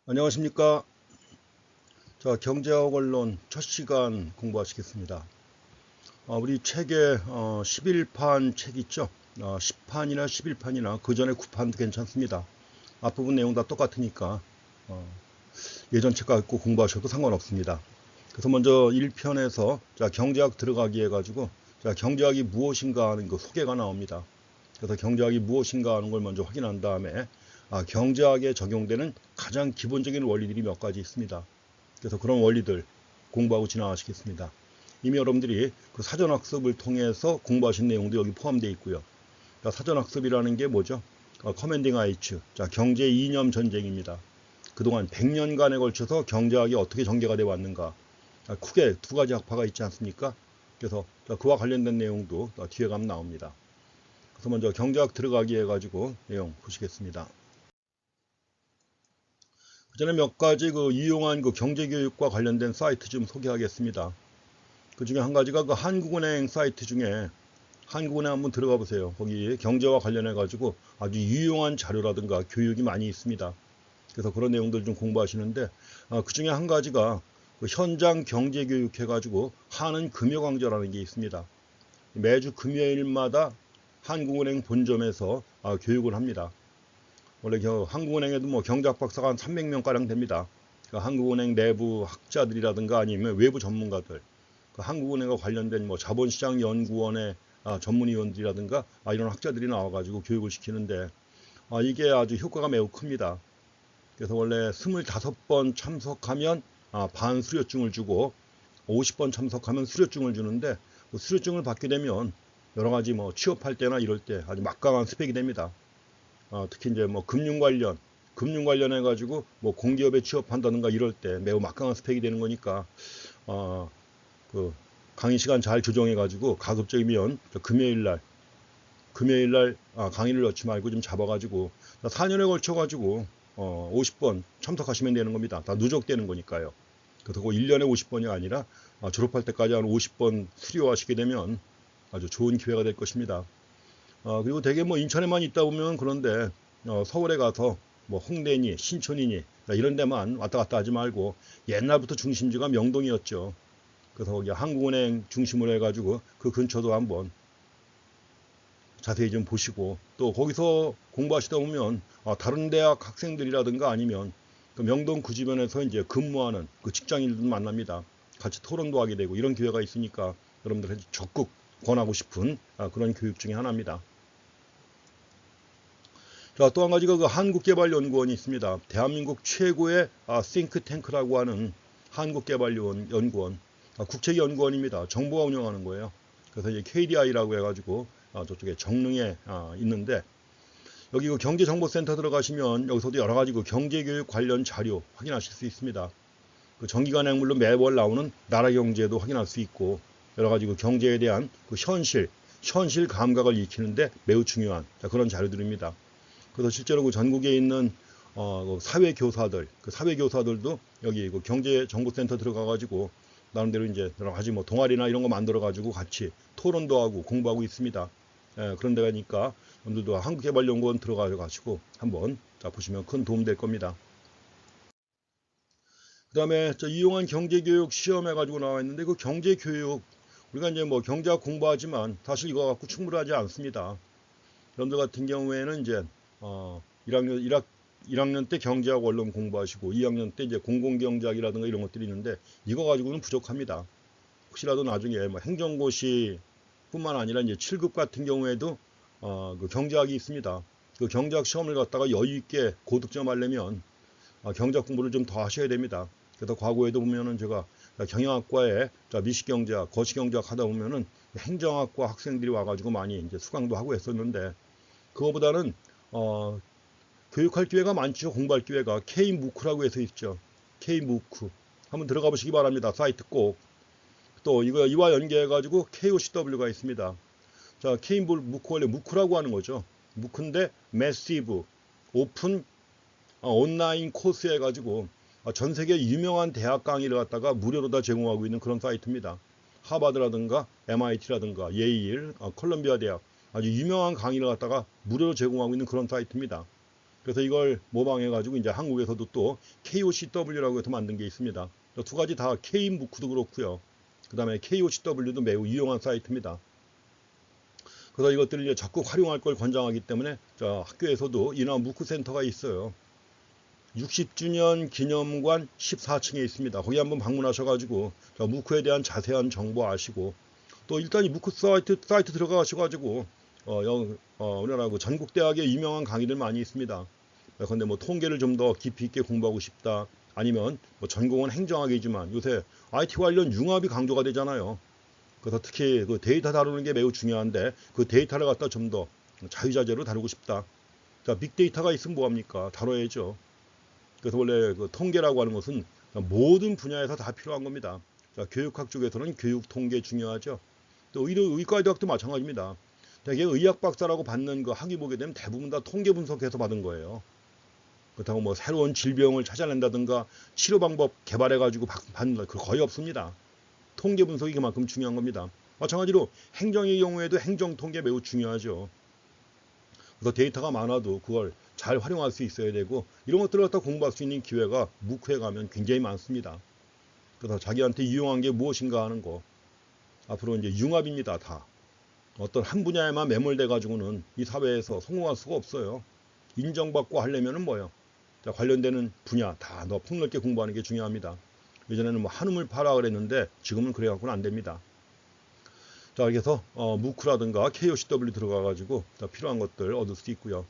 안녕하십니까. 자, 경제학 원론 첫 시간 공부하시겠습니다. 우리 책에 11판 책 있죠. 10판이나 11판이나 그 전에 9판도 괜찮습니다. 앞부분 내용 다 똑같으니까 예전 책 갖고 공부하셔도 상관없습니다. 그래서 먼저 1편에서 자, 경제학 들어가기 해가지고 자, 경제학이 무엇인가 하는 그 소개가 나옵니다. 그래서 경제학이 무엇인가 하는 걸 먼저 확인한 다음에 경제학에 적용되는 가장 기본적인 원리들이 몇 가지 있습니다. 그래서 그런 원리들 공부하고 지나가시겠습니다. 이미 여러분들이 그 사전학습을 통해서 공부하신 내용도 여기 포함되어 있고요. 사전학습이라는 게 뭐죠? 커맨딩 아이츠, 자, 경제 이념 전쟁입니다. 그동안 100년간에 걸쳐서 경제학이 어떻게 전개가 되어 왔는가. 크게 두 가지 학파가 있지 않습니까? 그래서 그와 관련된 내용도 뒤에 가면 나옵니다. 그래서 먼저 경제학 들어가기 해가지고 내용 보시겠습니다. 그 전에 몇 가지 유용한 경제교육과 관련된 사이트 좀 소개하겠습니다. 그 중에 한 가지가 그 한국은행 사이트 중에 한국은행 한번 들어가 보세요. 거기 경제와 관련해 가지고 아주 유용한 자료라든가 교육이 많이 있습니다. 그래서 그런 내용들 좀 공부하시는데 그 중에 한 가지가 그 현장 경제교육 해가지고 하는 금요강좌라는 게 있습니다. 매주 금요일마다 한국은행 본점에서 교육을 합니다. 원래 한국은행에도 뭐 경제학 박사가 한 300명가량 됩니다. 한국은행 내부 학자들이라든가 아니면 외부 전문가들, 한국은행과 관련된 뭐 자본시장연구원의 전문위원들이라든가 이런 학자들이 나와가지고 교육을 시키는데 이게 아주 효과가 매우 큽니다. 그래서 원래 25번 참석하면 반 수료증을 주고 50번 참석하면 수료증을 주는데 수료증을 받게 되면 여러 가지 뭐 취업할 때나 이럴 때 아주 막강한 스펙이 됩니다. 특히 이제 뭐 금융 관련해 가지고 뭐 공기업에 취업한다든가 이럴 때 매우 막강한 스펙이 되는 거니까 그 강의 시간 잘 조정해 가지고 가급적이면 금요일 날 강의를 넣지 말고 좀 잡아 가지고 4년에 걸쳐 가지고 50번 참석하시면 되는 겁니다. 다 누적되는 거니까요. 그래서 1년에 50번이 아니라 졸업할 때까지 한 50번 수료하시게 되면 아주 좋은 기회가 될 것입니다. 그리고 대개 뭐 인천에만 있다 보면 그런데 서울에 가서 뭐 홍대니 신촌이니 이런 데만 왔다 갔다 하지 말고 옛날부터 중심지가 명동이었죠. 그래서 거기 한국은행 중심으로 해가지고 그 근처도 한번 자세히 좀 보시고 또 거기서 공부하시다 보면 다른 대학 학생들이라든가 아니면 그 명동 그 주변에서 이제 근무하는 그 직장인들도 만납니다. 같이 토론도 하게 되고 이런 기회가 있으니까 여러분들한테 적극 권하고 싶은 그런 교육 중에 하나입니다. 자, 또 한 가지가 그 한국개발연구원이 있습니다. 대한민국 최고의 싱크탱크라고 하는 한국개발연구원, 국책연구원입니다. 정부가 운영하는 거예요. 그래서 이제 KDI라고 해가지고 저쪽에 정릉에 있는데 여기 그 경제정보센터 들어가시면 여기서도 여러 가지 그 경제교육 관련 자료 확인하실 수 있습니다. 그 정기간에 물론 매월 나오는 나라 경제도 확인할 수 있고 여러 가지 그 경제에 대한 그 현실 감각을 익히는데 매우 중요한 그런 자료들입니다. 그래서 실제로 그 전국에 있는 사회교사들, 그 사회교사들도 여기 그 경제정보센터 들어가가지고 나름대로 이제 여러 가지 뭐 동아리나 이런 거 만들어가지고 같이 토론도 하고 공부하고 있습니다. 그런 데가니까 여러분들도 한국개발연구원 들어가가지고 한번 보시면 큰 도움 될 겁니다. 그 다음에 이용한 경제교육 시험해가지고 나와 있는데 그 경제교육 우리가 이제 뭐 경제학 공부하지만 사실 이거 갖고 충분하지 않습니다. 여러분들 같은 경우에는 이제 1학년 때 경제학 원론 공부하시고 2학년 때 이제 공공경제학이라든가 이런 것들이 있는데 이거 가지고는 부족합니다. 혹시라도 나중에 뭐 행정고시 뿐만 아니라 이제 7급 같은 경우에도 그 경제학이 있습니다. 그 경제학 시험을 갖다가 여유 있게 고득점 하려면 경제학 공부를 좀 더 하셔야 됩니다. 그래서 과거에도 보면은 제가 경영학과에 미식경제학, 거시경제학 하다 보면은 행정학과 학생들이 와가지고 많이 이제 수강도 하고 했었는데 그거보다는 교육할 기회가 많죠. 공부할 기회가 K무크라고 해서 있죠. K무크 한번 들어가 보시기 바랍니다. 사이트 꼭. 또 이거 이와 연계해 가지고 KOCW가 있습니다. 자, K무크 원래 무크라고 하는 거죠. 무크인데 매시브 오픈 온라인 코스 해가지고 전 세계 유명한 대학 강의를 갖다가 무료로 다 제공하고 있는 그런 사이트입니다. 하버드라든가 MIT라든가 예일, 컬럼비아 대학 아주 유명한 강의를 갖다가 무료로 제공하고 있는 그런 사이트입니다. 그래서 이걸 모방해가지고 이제 한국에서도 또 KOCW라고 해서 만든 게 있습니다. 두 가지 다 K무크도 그렇고요. 그 다음에 KOCW도 매우 유용한 사이트입니다. 그래서 이것들을 이제 적극 활용할 걸 권장하기 때문에 학교에서도 이나 무크 센터가 있어요. 60주년 기념관 14층에 있습니다. 거기 한번 방문하셔가지고 무크에 대한 자세한 정보 아시고 또 일단 이 무크 사이트 들어가셔가지고 우리나라 그 전국 대학에 유명한 강의들 많이 있습니다. 그런데 뭐 통계를 좀 더 깊이 있게 공부하고 싶다. 아니면 뭐 전공은 행정학이지만 요새 IT 관련 융합이 강조가 되잖아요. 그래서 특히 그 데이터 다루는 게 매우 중요한데 그 데이터를 갖다 좀 더 자유자재로 다루고 싶다. 자, 빅데이터가 있으면 뭐합니까? 다뤄야죠. 그래서 원래 그 통계라고 하는 것은 모든 분야에서 다 필요한 겁니다. 자, 교육학 쪽에서는 교육 통계 중요하죠. 또 의과대학도 마찬가지입니다. 대개 의학 박사라고 받는 그 학위 보게 되면 대부분 다 통계 분석해서 받은 거예요. 그렇다고 뭐 새로운 질병을 찾아낸다든가 치료 방법 개발해가지고 받는 거 거의 없습니다. 통계 분석이 그만큼 중요한 겁니다. 마찬가지로 행정의 경우에도 행정 통계 매우 중요하죠. 그래서 데이터가 많아도 그걸 잘 활용할 수 있어야 되고 이런 것들을 갖다 공부할 수 있는 기회가 무크에 가면 굉장히 많습니다. 그래서 자기한테 유용한 게 무엇인가 하는 거 앞으로 이제 융합입니다. 다 어떤 한 분야에만 매몰돼 가지고는 이 사회에서 성공할 수가 없어요. 인정받고 하려면은 뭐요? 자, 관련되는 분야 다 더 폭넓게 공부하는 게 중요합니다. 예전에는 뭐 한우물 파라 그랬는데 지금은 그래 갖고는 안 됩니다. 자, 그래서 무크라든가 KOCW 들어가 가지고 필요한 것들 얻을 수 있고요.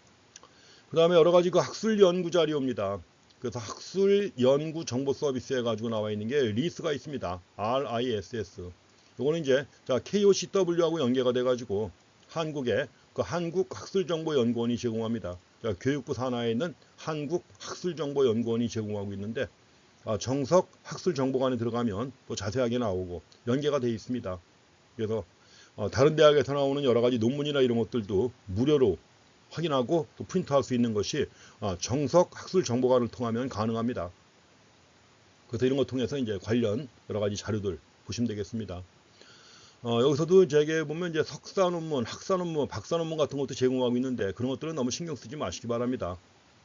그 다음에 여러 가지 그 학술 연구 자료입니다. 그래서 학술 연구 정보 서비스 해가지고 나와 있는 게 리스가 있습니다. RISS. 요거는 이제 KOCW하고 연계가 돼가지고 한국의 그 한국학술정보연구원이 제공합니다. 교육부 산하에 있는 한국학술정보연구원이 제공하고 있는데 정석 학술정보관에 들어가면 또 자세하게 나오고 연계가 돼 있습니다. 그래서 다른 대학에서 나오는 여러 가지 논문이나 이런 것들도 무료로 확인하고 또 프린트할 수 있는 것이 정석 학술 정보관을 통하면 가능합니다. 그래서 이런 걸 통해서 이제 관련 여러 가지 자료들 보시면 되겠습니다. 여기서도 제게 보면 이제 석사 논문, 학사 논문, 박사 논문 같은 것도 제공하고 있는데 그런 것들은 너무 신경 쓰지 마시기 바랍니다.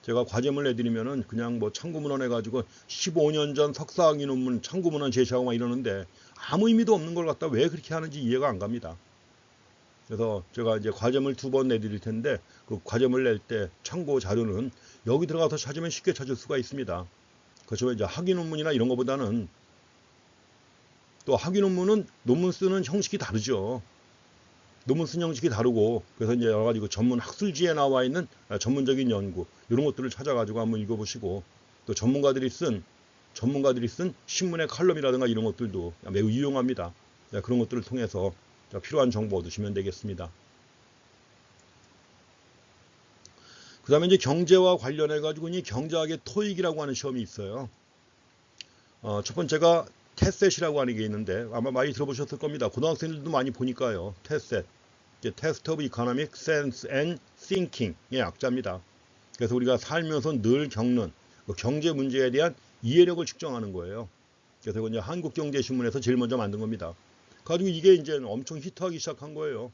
제가 과제물 내드리면은 그냥 뭐 참고문헌 해가지고 15년 전 석사학위 논문 참고문헌 제시하고 막 이러는데 아무 의미도 없는 걸 갖다 왜 그렇게 하는지 이해가 안 갑니다. 그래서 제가 이제 과제물 2번 내드릴 텐데 그 과제물 낼 때 참고 자료는 여기 들어가서 찾으면 쉽게 찾을 수가 있습니다. 그렇지만 이제 학위 논문이나 이런 것보다는 또 학위 논문은 논문 쓰는 형식이 다르죠. 논문 쓰는 형식이 다르고 그래서 이제 여러 가지 그 전문 학술지에 나와 있는 전문적인 연구 이런 것들을 찾아가지고 한번 읽어보시고 또 전문가들이 쓴 신문의 칼럼이라든가 이런 것들도 매우 유용합니다. 그런 것들을 통해서 필요한 정보 얻으시면 되겠습니다. 그 다음에 이제 경제와 관련해 가지고 이 경제학의 토익이라고 하는 시험이 있어요. 첫 번째가 테셋이라고 하는 게 있는데 아마 많이 들어보셨을 겁니다. 고등학생들도 많이 보니까요. 테셋, Test of Economic Sense and Thinking의 약자입니다. 그래서 우리가 살면서 늘 겪는 경제 문제에 대한 이해력을 측정하는 거예요. 그래서 이제 한국경제신문에서 제일 먼저 만든 겁니다. 가지고 이게 이제 엄청 히트하기 시작한 거예요.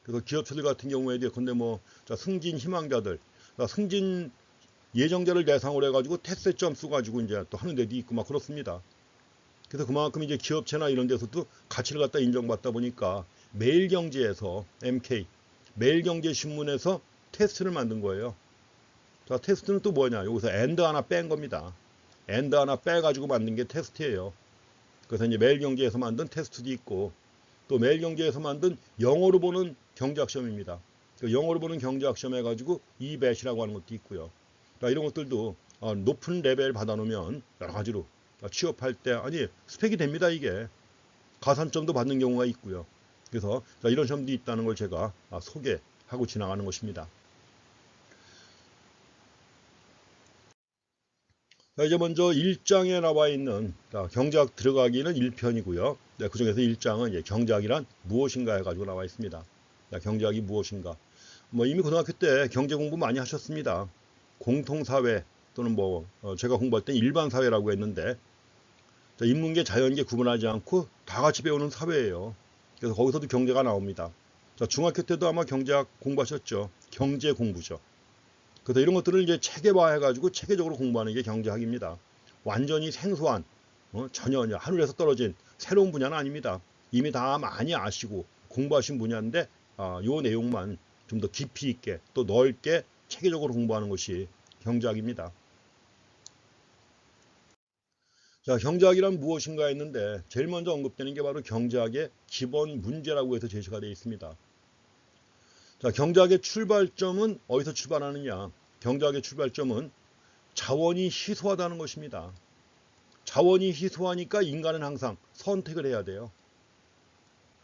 그래서 기업체들 같은 경우에도 근데 뭐 승진 희망자들, 승진 예정자를 대상으로 해가지고 테스트점 써가지고 이제 또 하는 데도 있고 막 그렇습니다. 그래서 그만큼 이제 기업체나 이런 데서도 가치를 갖다 인정받다 보니까 매일경제에서 MK 매일경제신문에서 테스트를 만든 거예요. 자, 테스트는 또 뭐냐? 여기서 and 하나 뺀 겁니다. and 하나 빼가지고 만든 게 테스트예요. 그래서 이제 매일경제에서 만든 테스트도 있고 또 매일경제에서 만든 영어로 보는 경제학 시험입니다. 영어로 보는 경제학 시험 해가지고 EBAT이라고 하는 것도 있고요. 이런 것들도 높은 레벨 받아놓으면 여러 가지로 취업할 때 스펙이 됩니다. 이게 가산점도 받는 경우가 있고요. 그래서 이런 시험도 있다는 걸 제가 소개하고 지나가는 것입니다. 이제 먼저 1장에 나와 있는 경제학 들어가기는 1편이고요. 그 중에서 1장은 이제 경제학이란 무엇인가 해가지고 나와 있습니다. 경제학이 무엇인가. 뭐 이미 고등학교 때 경제 공부 많이 하셨습니다. 공통사회 또는 제가 공부할 때 일반사회라고 했는데 인문계, 자연계 구분하지 않고 다 같이 배우는 사회예요. 그래서 거기서도 경제가 나옵니다. 중학교 때도 아마 경제학 공부하셨죠. 경제 공부죠. 그래서 이런 것들을 이제 체계화해가지고 체계적으로 공부하는 게 경제학입니다. 완전히 생소한 전혀 하늘에서 떨어진 새로운 분야는 아닙니다. 이미 다 많이 아시고 공부하신 분야인데 요 내용만 좀 더 깊이 있게 또 넓게 체계적으로 공부하는 것이 경제학입니다. 자, 경제학이란 무엇인가 했는데 제일 먼저 언급되는 게 바로 경제학의 기본 문제라고 해서 제시가 되어 있습니다. 자, 경제학의 출발점은 어디서 출발하느냐? 경제학의 출발점은 자원이 희소하다는 것입니다. 자원이 희소하니까 인간은 항상 선택을 해야 돼요.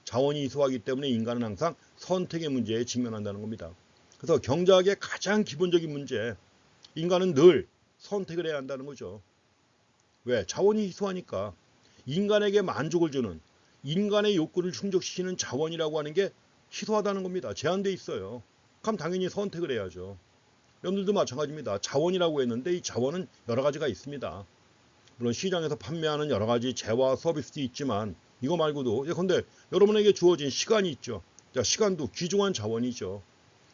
자원이 희소하기 때문에 인간은 항상 선택의 문제에 직면한다는 겁니다. 그래서 경제학의 가장 기본적인 문제, 인간은 늘 선택을 해야 한다는 거죠. 왜? 자원이 희소하니까 인간에게 만족을 주는, 인간의 욕구를 충족시키는 자원이라고 하는 게 희소하다는 겁니다. 제한돼 있어요. 그럼 당연히 선택을 해야죠. 여러분들도 마찬가지입니다. 자원이라고 했는데 이 자원은 여러 가지가 있습니다. 물론 시장에서 판매하는 여러 가지 재화 서비스도 있지만 이거 말고도 예컨대 여러분에게 주어진 시간이 있죠. 자, 시간도 귀중한 자원이죠.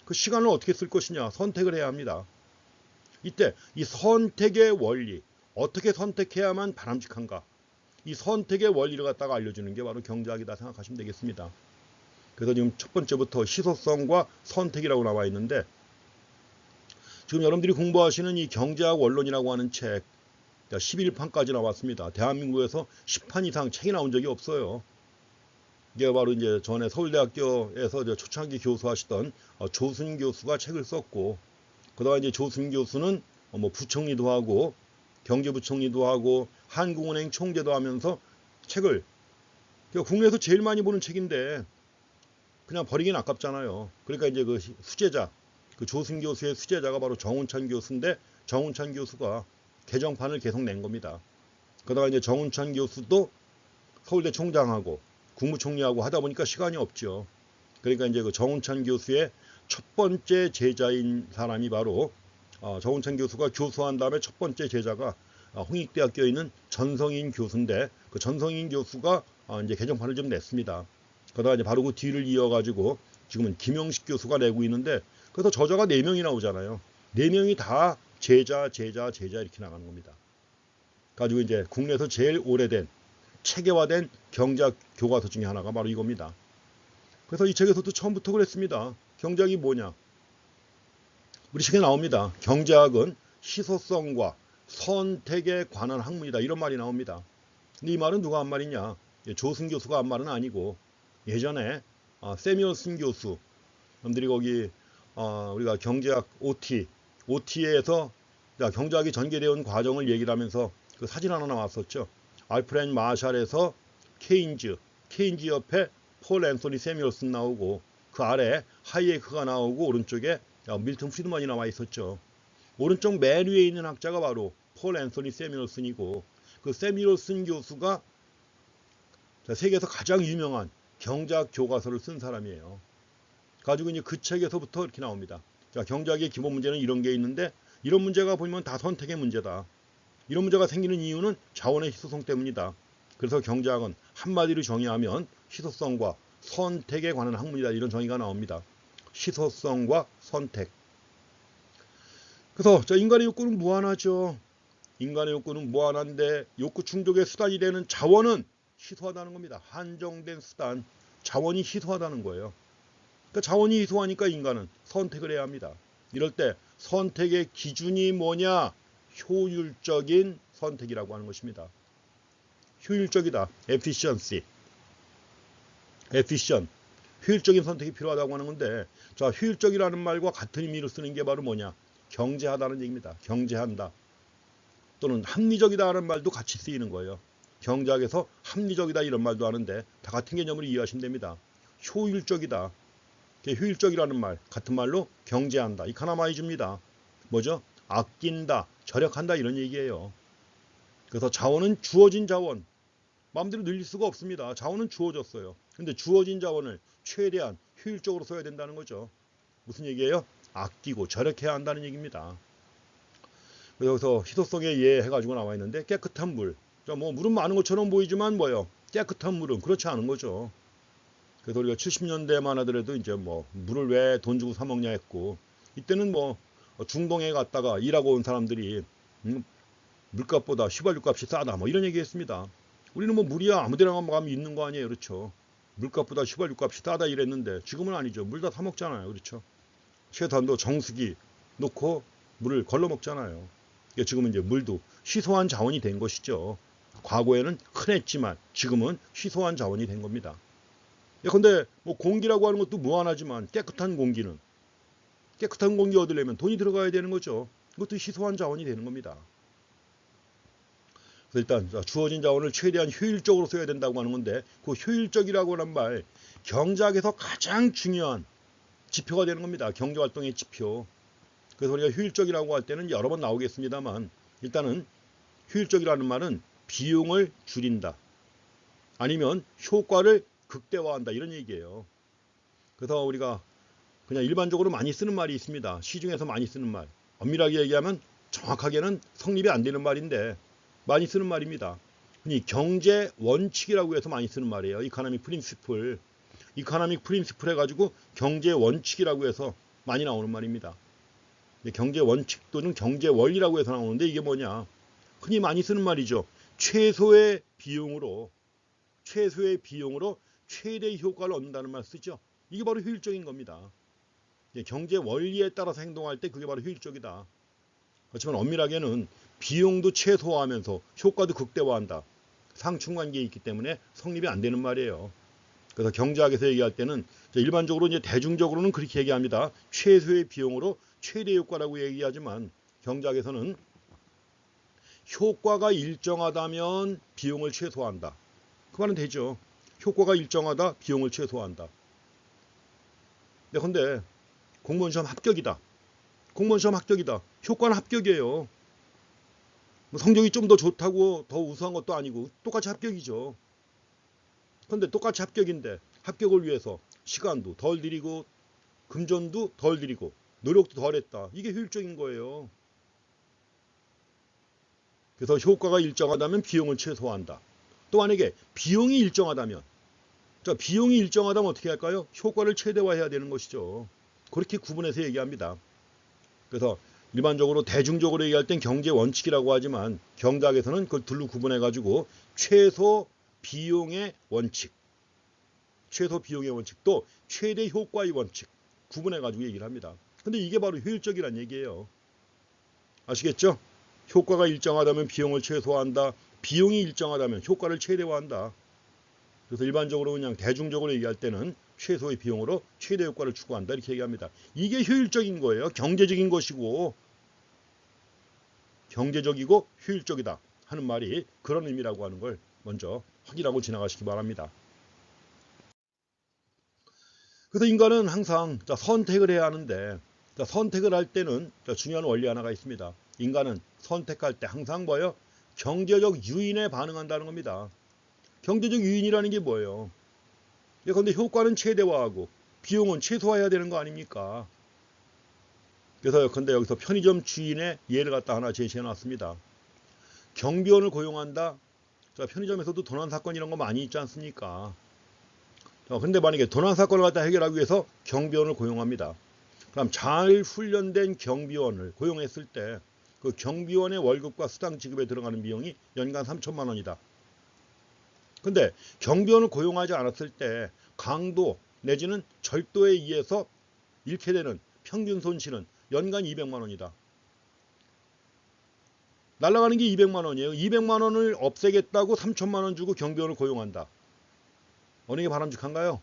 그 시간을 어떻게 쓸 것이냐 선택을 해야 합니다. 이때 이 선택의 원리, 어떻게 선택해야만 바람직한가, 이 선택의 원리를 갖다가 알려주는 게 바로 경제학이다 생각하시면 되겠습니다. 그래서 지금 첫 번째부터 희소성과 선택이라고 나와 있는데 지금 여러분들이 공부하시는 이 경제학 원론이라고 하는 책 11판까지 나왔습니다. 대한민국에서 10판 이상 책이 나온 적이 없어요. 이게 바로 이제 전에 서울대학교에서 초창기 교수하시던 조순 교수가 책을 썼고, 그다가 이제 조순 교수는 뭐 부총리도 하고 경제부총리도 하고 한국은행 총재도 하면서 책을 국내에서 제일 많이 보는 책인데 그냥 버리긴 아깝잖아요. 그러니까 이제 그 수제자, 그 조순 교수의 수제자가 바로 정운찬 교수인데 정운찬 교수가 개정판을 계속 낸 겁니다. 그러다가 이제 정운찬 교수도 서울대 총장하고 국무총리하고 하다 보니까 시간이 없죠. 그러니까 이제 그 정운찬 교수의 첫 번째 제자인 사람이 바로 정운찬 교수가 교수한 다음에 첫 번째 제자가 홍익대학교에 있는 전성인 교수인데 그 전성인 교수가 이제 개정판을 좀 냈습니다. 그러다가 이제 바로 그 뒤를 이어가지고 지금은 김영식 교수가 내고 있는데 그래서 저자가 4명이 나오잖아요. 4명이 다 제자 이렇게 나가는 겁니다. 가지고 이제 국내에서 제일 오래된 체계화된 경제학 교과서 중에 하나가 바로 이겁니다. 그래서 이 책에서도 처음부터 그랬습니다. 경제학이 뭐냐? 우리 책에 나옵니다. 경제학은 희소성과 선택에 관한 학문이다. 이런 말이 나옵니다. 근데 이 말은 누가 한 말이냐? 조승 교수가 한 말은 아니고 예전에 세미얼슨 교수, 여러분들이 거기 우리가 경제학 OT에서 경제학이 전개되어 온 과정을 얘기를 하면서 그 사진 하나 나왔었죠. 알프렌 마샬에서 케인즈 옆에 폴 앤소니 세미얼슨 나오고 그 아래 하이에크가 나오고 오른쪽에 밀턴 프리드먼이 나와 있었죠. 오른쪽 맨 위에 있는 학자가 바로 폴 앤소니 세미얼슨이고 그 세미얼슨 교수가 세계에서 가장 유명한 경제학 교과서를 쓴 사람이에요. 가지고 이제 그 책에서부터 이렇게 나옵니다. 자, 경제학의 기본 문제는 이런 게 있는데 이런 문제가 보면 다 선택의 문제다. 이런 문제가 생기는 이유는 자원의 희소성 때문이다. 그래서 경제학은 한마디로 정의하면 희소성과 선택에 관한 학문이다. 이런 정의가 나옵니다. 희소성과 선택. 그래서 인간의 욕구는 무한하죠. 인간의 욕구는 무한한데 욕구 충족의 수단이 되는 자원은 희소하다는 겁니다. 한정된 수단, 자원이 희소하다는 거예요. 그러니까 자원이 희소하니까 인간은 선택을 해야 합니다. 이럴 때 선택의 기준이 뭐냐? 효율적인 선택이라고 하는 것입니다. 효율적이다. efficiency. 효율적인 선택이 필요하다고 하는 건데, 자, 효율적이라는 말과 같은 의미로 쓰는 게 바로 뭐냐? 경제하다는 얘기입니다. 경제한다. 또는 합리적이다라는 말도 같이 쓰이는 거예요. 경제학에서 합리적이다 이런 말도 하는데 다 같은 개념으로 이해하시면 됩니다. 효율적이다. 효율적이라는 말, 같은 말로 경제한다. 이카나마이즈입니다. 뭐죠? 아낀다, 절약한다 이런 얘기예요. 그래서 자원은 주어진 자원. 마음대로 늘릴 수가 없습니다. 자원은 주어졌어요. 근데 주어진 자원을 최대한 효율적으로 써야 된다는 거죠. 무슨 얘기예요? 아끼고 절약해야 한다는 얘기입니다. 그래서 희소성에 예해가지고 나와 있는데 깨끗한 물. 뭐 물은 많은 것처럼 보이지만 뭐예요? 깨끗한 물은 그렇지 않은 거죠. 그래서 우리가 70년대만 하더라도 이제 뭐 물을 왜 돈 주고 사 먹냐 했고 이때는 뭐 중동에 갔다가 일하고 온 사람들이 물값보다 휘발유값이 싸다 뭐 이런 얘기 했습니다. 우리는 뭐 물이야 아무데나 가면 있는 거 아니에요. 그렇죠. 물값보다 휘발유값이 싸다 이랬는데 지금은 아니죠. 물 다 사 먹잖아요. 그렇죠. 최소한도 정수기 놓고 물을 걸러 먹잖아요. 지금은 이제 물도 희소한 자원이 된 것이죠. 과거에는 흔했지만 지금은 희소한 자원이 된 겁니다. 근데 뭐 공기라고 하는 것도 무한하지만 깨끗한 공기 얻으려면 돈이 들어가야 되는 거죠. 그것도 희소한 자원이 되는 겁니다. 그래서 일단 주어진 자원을 최대한 효율적으로 써야 된다고 하는 건데 그 효율적이라고 하는 말 경제학에서 가장 중요한 지표가 되는 겁니다. 경제활동의 지표. 그래서 우리가 효율적이라고 할 때는 여러 번 나오겠습니다만 일단은 효율적이라는 말은 비용을 줄인다. 아니면 효과를 극대화한다. 이런 얘기예요. 그래서 우리가 그냥 일반적으로 많이 쓰는 말이 있습니다. 시중에서 많이 쓰는 말. 엄밀하게 얘기하면 정확하게는 성립이 안 되는 말인데 많이 쓰는 말입니다. 흔히 경제 원칙이라고 해서 많이 쓰는 말이에요. 이코노믹 프린시플. 이코노믹 프린시플 해가지고 경제 원칙이라고 해서 많이 나오는 말입니다. 경제 원칙 또는 경제 원리라고 해서 나오는데 이게 뭐냐? 흔히 많이 쓰는 말이죠. 최소의 비용으로 최대의 효과를 얻는다는 말 쓰죠. 이게 바로 효율적인 겁니다. 경제 원리에 따라서 행동할 때 그게 바로 효율적이다. 그렇지만 엄밀하게는 비용도 최소화하면서 효과도 극대화한다. 상충관계에 있기 때문에 성립이 안 되는 말이에요. 그래서 경제학에서 얘기할 때는 일반적으로 이제 대중적으로는 그렇게 얘기합니다. 최소의 비용으로 최대 효과라고 얘기하지만 경제학에서는 효과가 일정하다면 비용을 최소화한다. 그 말은 되죠. 효과가 일정하다, 비용을 최소화한다. 근데 공무원 시험 합격이다. 효과는 합격이에요. 성적이 좀 더 좋다고 더 우수한 것도 아니고 똑같이 합격이죠. 그런데 똑같이 합격인데 합격을 위해서 시간도 덜 들이고 금전도 덜 들이고 노력도 덜 했다. 이게 효율적인 거예요. 그래서 효과가 일정하다면 비용을 최소화한다. 또 만약에 비용이 일정하다면 어떻게 할까요? 효과를 최대화해야 되는 것이죠. 그렇게 구분해서 얘기합니다. 그래서 일반적으로 대중적으로 얘기할 땐 경제 원칙이라고 하지만 경제학에서는 그걸 둘로 구분해가지고 최소 비용의 원칙 또 최대 효과의 원칙 구분해가지고 얘기를 합니다. 근데 이게 바로 효율적이란 얘기예요. 아시겠죠? 효과가 일정하다면 비용을 최소화한다. 비용이 일정하다면 효과를 최대화한다. 그래서 일반적으로 그냥 대중적으로 얘기할 때는 최소의 비용으로 최대 효과를 추구한다. 이렇게 얘기합니다. 이게 효율적인 거예요. 경제적인 것이고 경제적이고 효율적이다 하는 말이 그런 의미라고 하는 걸 먼저 확인하고 지나가시기 바랍니다. 그래서 인간은 항상 선택을 해야 하는데 선택을 할 때는 중요한 원리 하나가 있습니다. 인간은 선택할 때 항상 뭐예요? 경제적 유인에 반응한다는 겁니다. 경제적 유인이라는 게 뭐예요? 그런데 효과는 최대화하고 비용은 최소화해야 되는 거 아닙니까? 그래서 근데 여기서 편의점 주인의 예를 갖다 하나 제시해 놨습니다. 경비원을 고용한다. 편의점에서도 도난 사건 이런 거 많이 있지 않습니까? 근데 만약에 도난 사건을 갖다 해결하기 위해서 경비원을 고용합니다. 그럼 잘 훈련된 경비원을 고용했을 때 그 경비원의 월급과 수당 지급에 들어가는 비용이 연간 3천만 원이다. 근데 경비원을 고용하지 않았을 때 강도 내지는 절도에 의해서 잃게 되는 평균 손실은 연간 200만 원이다. 날아가는 게 200만 원이에요. 200만 원을 없애겠다고 3천만 원 주고 경비원을 고용한다. 어느 게 바람직한가요?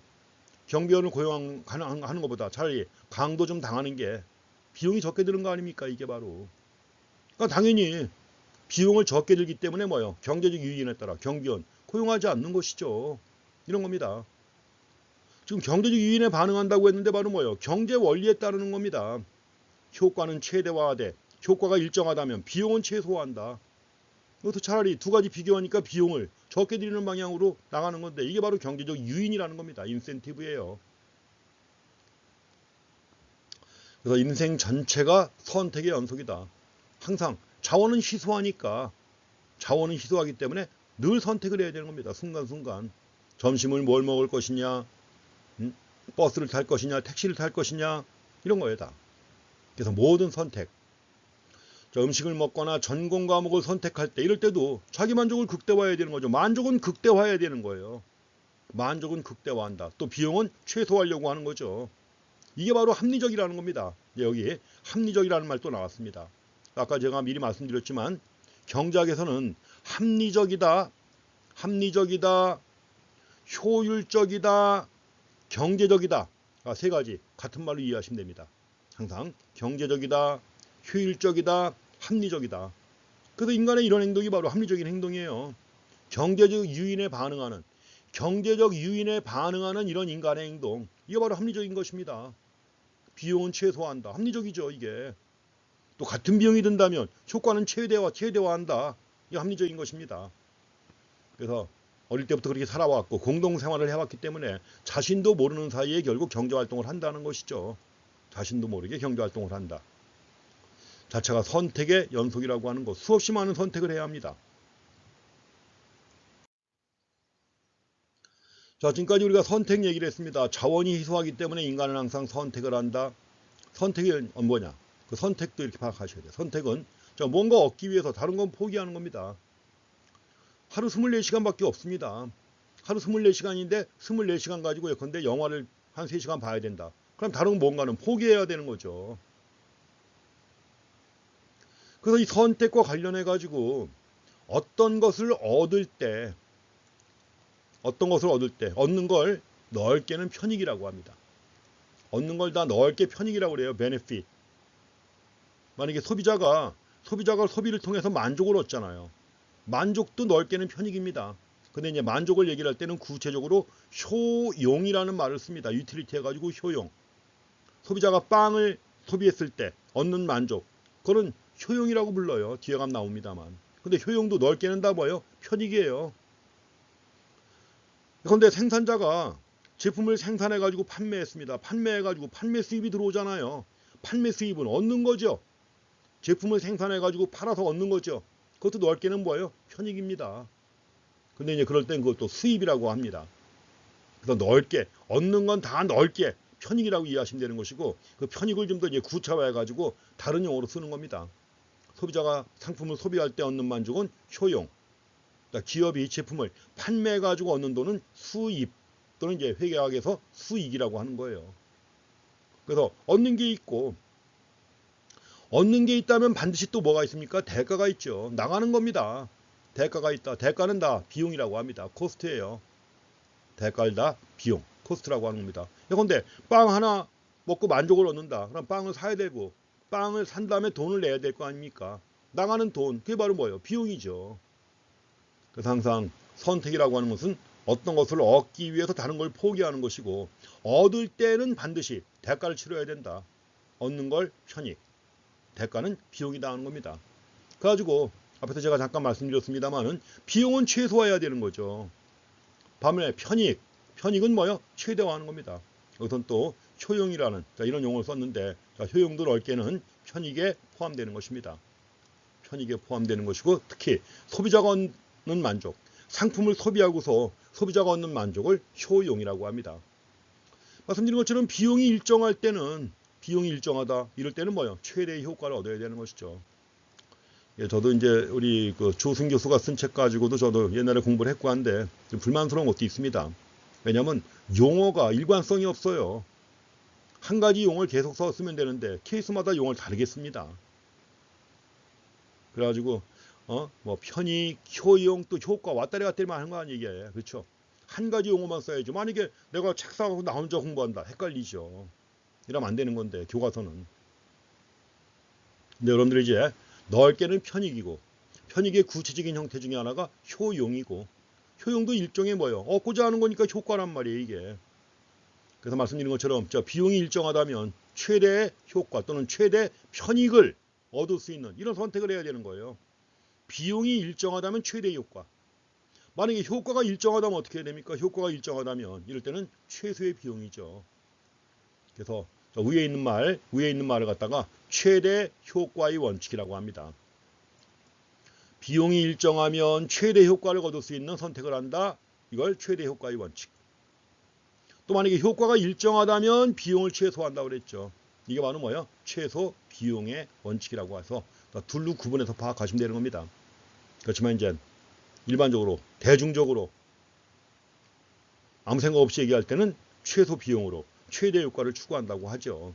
경비원을 고용하는 것보다 차라리 강도 좀 당하는 게 비용이 적게 드는 거 아닙니까? 이게 바로. 그러니까 당연히 비용을 적게 들기 때문에 뭐예요? 경제적 유인에 따라 경비원 고용하지 않는 것이죠. 이런 겁니다. 지금 경제적 유인에 반응한다고 했는데 바로 뭐예요? 경제 원리에 따르는 겁니다. 효과는 최대화하되 효과가 일정하다면 비용은 최소화한다. 이것도 차라리 두 가지 비교하니까 비용을 적게 들이는 방향으로 나가는 건데 이게 바로 경제적 유인이라는 겁니다. 인센티브예요. 그래서 인생 전체가 선택의 연속이다. 항상 자원은 희소하기 때문에 늘 선택을 해야 되는 겁니다. 순간순간. 점심을 뭘 먹을 것이냐, 버스를 탈 것이냐, 택시를 탈 것이냐 이런 거예요 다. 그래서 모든 선택, 음식을 먹거나 전공 과목을 선택할 때 이럴 때도 자기 만족을 극대화해야 되는 거죠. 만족은 극대화해야 되는 거예요. 만족은 극대화한다. 또 비용은 최소화하려고 하는 거죠. 이게 바로 합리적이라는 겁니다. 여기 합리적이라는 말도 나왔습니다. 아까 제가 미리 말씀드렸지만 경제학에서는 합리적이다, 효율적이다, 경제적이다. 세 가지 같은 말로 이해하시면 됩니다. 항상 경제적이다, 효율적이다, 합리적이다. 그래서 인간의 이런 행동이 바로 합리적인 행동이에요. 경제적 유인에 반응하는 이런 인간의 행동, 이게 바로 합리적인 것입니다. 비용은 최소화한다. 합리적이죠, 이게. 또 같은 비용이 든다면 효과는 최대화한다. 이게 합리적인 것입니다. 그래서 어릴 때부터 그렇게 살아왔고 공동생활을 해왔기 때문에 자신도 모르는 사이에 결국 경제활동을 한다는 것이죠. 자신도 모르게 경제활동을 한다. 자체가 선택의 연속이라고 하는 것, 수없이 많은 선택을 해야 합니다. 자, 지금까지 우리가 선택 얘기를 했습니다. 자원이 희소하기 때문에 인간은 항상 선택을 한다. 선택이 뭐냐? 그 선택도 이렇게 파악하셔야 돼요. 선택은 뭔가 얻기 위해서 다른 건 포기하는 겁니다. 하루 24시간밖에 없습니다. 하루 24시간인데 24시간 가지고 예컨대 영화를 한 3시간 봐야 된다. 그럼 다른 뭔가는 포기해야 되는 거죠. 그래서 이 선택과 관련해 가지고 어떤 것을 얻을 때 얻는 걸 넓게는 편익이라고 합니다. 얻는 걸 다 넓게 편익이라고 그래요. 베네핏. 만약에 소비자가 소비를 통해서 만족을 얻잖아요. 만족도 넓게는 편익입니다. 근데 이제 만족을 얘기를 할 때는 구체적으로 효용이라는 말을 씁니다. 유틸리티 해가지고 효용. 소비자가 빵을 소비했을 때 얻는 만족. 그거는 효용이라고 불러요. 뒤에 가면 나옵니다만. 근데 효용도 넓게는 다 뭐예요? 편익이에요. 그런데 생산자가 제품을 생산해가지고 판매했습니다. 판매해가지고 판매 수입이 들어오잖아요. 판매 수입은 얻는 거죠. 제품을 생산해가지고 팔아서 얻는 거죠. 그것도 넓게는 뭐예요? 편익입니다. 근데 이제 그럴 땐 그것도 수입이라고 합니다. 그래서 넓게, 얻는 건 다 넓게 편익이라고 이해하시면 되는 것이고, 그 편익을 좀 더 이제 구체화해가지고 다른 용어로 쓰는 겁니다. 소비자가 상품을 소비할 때 얻는 만족은 효용. 그러니까 기업이 제품을 판매해가지고 얻는 돈은 수입 또는 이제 회계학에서 수익이라고 하는 거예요. 그래서 얻는 게 있고, 얻는 게 있다면 반드시 또 뭐가 있습니까? 대가가 있죠. 나가는 겁니다. 대가가 있다. 대가는 다 비용이라고 합니다. 코스트예요. 대가를 다 비용, 코스트라고 하는 겁니다. 그런데 빵 하나 먹고 만족을 얻는다. 그럼 빵을 사야 되고 빵을 산 다음에 돈을 내야 될 거 아닙니까? 나가는 돈, 그게 바로 뭐예요? 비용이죠. 그래서 항상 선택이라고 하는 것은 어떤 것을 얻기 위해서 다른 걸 포기하는 것이고, 얻을 때는 반드시 대가를 치러야 된다. 얻는 걸 편익, 대가는 비용이다 하는 겁니다. 그래가지고 앞에서 제가 잠깐 말씀드렸습니다만은 비용은 최소화해야 되는 거죠. 반면에 편익은 뭐요? 최대화하는 겁니다. 여기서는 또 효용이라는 이런 용어를 썼는데, 효용도 넓게는 편익에 포함되는 것입니다. 편익에 포함되는 것이고, 특히 소비자가 얻는 만족, 상품을 소비하고서 소비자가 얻는 만족을 효용이라고 합니다. 말씀드린 것처럼 비용이 일정하다 이럴 때는 뭐요? 최대의 효과를 얻어야 되는 것이죠. 예, 저도 이제 우리 조승 교수가 쓴 책 가지고도 저도 옛날에 공부를 했고 한데 좀 불만스러운 것도 있습니다. 왜냐하면 용어가 일관성이 없어요. 한 가지 용어를 계속 쓰면 되는데 케이스마다 용어를 다르게 씁니다. 그래가지고 뭐 편익, 효용, 또 효과 왔다리 갔다리만 하는 거 아니에요. 그렇죠? 한 가지 용어만 써야죠. 만약에 내가 책 사고 나 혼자 공부한다. 헷갈리죠. 이러면 안 되는 건데 교과서는. 근데 여러분들이 이제 넓게는 편익이고, 편익의 구체적인 형태 중에 하나가 효용이고, 효용도 일종의 뭐예요? 얻고자 하는 거니까 효과란 말이에요, 이게. 그래서 말씀드린 것처럼 비용이 일정하다면 최대의 효과 또는 최대 편익을 얻을 수 있는 이런 선택을 해야 되는 거예요. 비용이 일정하다면 최대의 효과. 만약에 효과가 일정하다면 어떻게 해야 됩니까? 효과가 일정하다면 이럴 때는 최소의 비용이죠. 그래서 위에 있는 말을 갖다가 최대 효과의 원칙이라고 합니다. 비용이 일정하면 최대 효과를 거둘 수 있는 선택을 한다. 이걸 최대 효과의 원칙. 또 만약에 효과가 일정하다면 비용을 최소화한다고 그랬죠. 이게 바로 뭐예요? 최소 비용의 원칙이라고 해서 둘로 구분해서 파악하시면 되는 겁니다. 그렇지만 이제 일반적으로 대중적으로 아무 생각 없이 얘기할 때는 최소 비용으로 최대 효과를 추구한다고 하죠.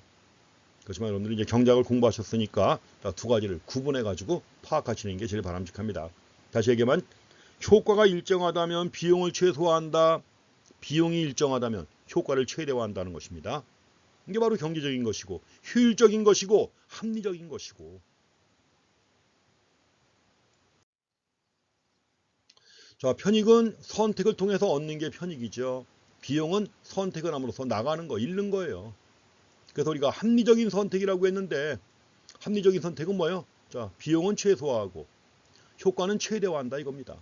그렇지만 여러분들이 이제 경제학을 공부하셨으니까 두 가지를 구분해 가지고 파악하시는 게 제일 바람직합니다. 다시 얘기하면 효과가 일정하다면 비용을 최소화한다. 비용이 일정하다면 효과를 최대화한다는 것입니다. 이게 바로 경제적인 것이고 효율적인 것이고 합리적인 것이고. 자, 편익은 선택을 통해서 얻는 게 편익이죠. 비용은 선택을 함으로써 나가는 거, 잃는 거예요. 그래서 우리가 합리적인 선택이라고 했는데 합리적인 선택은 뭐예요? 자, 비용은 최소화하고 효과는 최대화한다 이겁니다.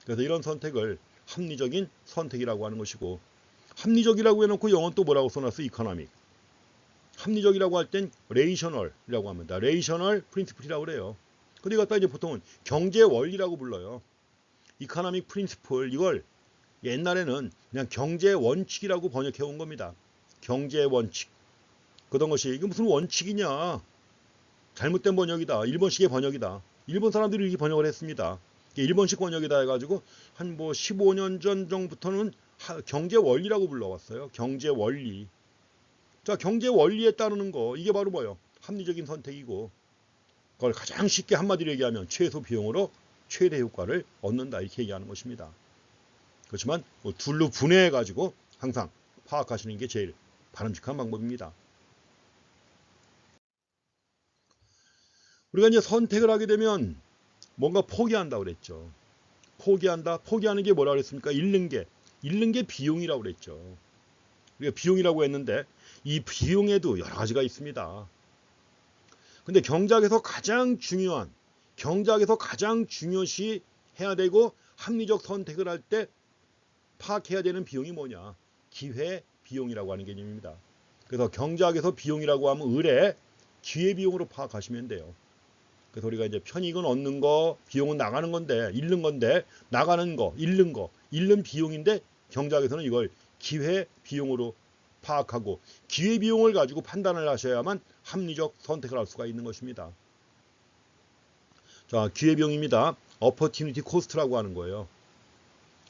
그래서 이런 선택을 합리적인 선택이라고 하는 것이고, 합리적이라고 해놓고 영어는 또 뭐라고 써놨어? 이코노믹. 합리적이라고 할 땐 레이셔널이라고 합니다. 레이셔널 프린시플이라고 그래요. 근데 이거 갖다 이제 보통은 경제 원리라고 불러요. 이코노믹 프린시플, 이걸 옛날에는 그냥 경제 원칙이라고 번역해 온 겁니다. 경제 원칙. 그런 것이 이게 무슨 원칙이냐? 잘못된 번역이다. 일본식의 번역이다. 일본 사람들이 이렇게 번역을 했습니다. 일본식 번역이다 해가지고 한 뭐 15년 전 정도부터는 경제 원리라고 불러왔어요. 경제 원리. 자, 경제 원리에 따르는 거, 이게 바로 뭐예요? 합리적인 선택이고, 그걸 가장 쉽게 한마디로 얘기하면 최소 비용으로 최대 효과를 얻는다 이렇게 얘기하는 것입니다. 그렇지만 뭐 둘로 분해해 가지고 항상 파악하시는 게 제일 바람직한 방법입니다. 우리가 이제 선택을 하게 되면 뭔가 포기한다고 그랬죠. 포기한다. 포기하는 게 뭐라고 그랬습니까? 잃는 게 비용이라고 그랬죠. 우리가 비용이라고 했는데 이 비용에도 여러 가지가 있습니다. 근데 경제학에서 가장 중요시 해야 되고 합리적 선택을 할 때 파악해야 되는 비용이 뭐냐? 기회 비용이라고 하는 개념입니다. 그래서 경제학에서 비용이라고 하면 을의 기회 비용으로 파악하시면 돼요. 그래서 우리가 이제 편익은 얻는 거, 비용은 나가는 건데, 잃는 건데, 나가는 거, 잃는 비용인데 경제학에서는 이걸 기회 비용으로 파악하고 기회 비용을 가지고 판단을 하셔야만 합리적 선택을 할 수가 있는 것입니다. 자, 기회 비용입니다. opportunity cost라고 하는 거예요.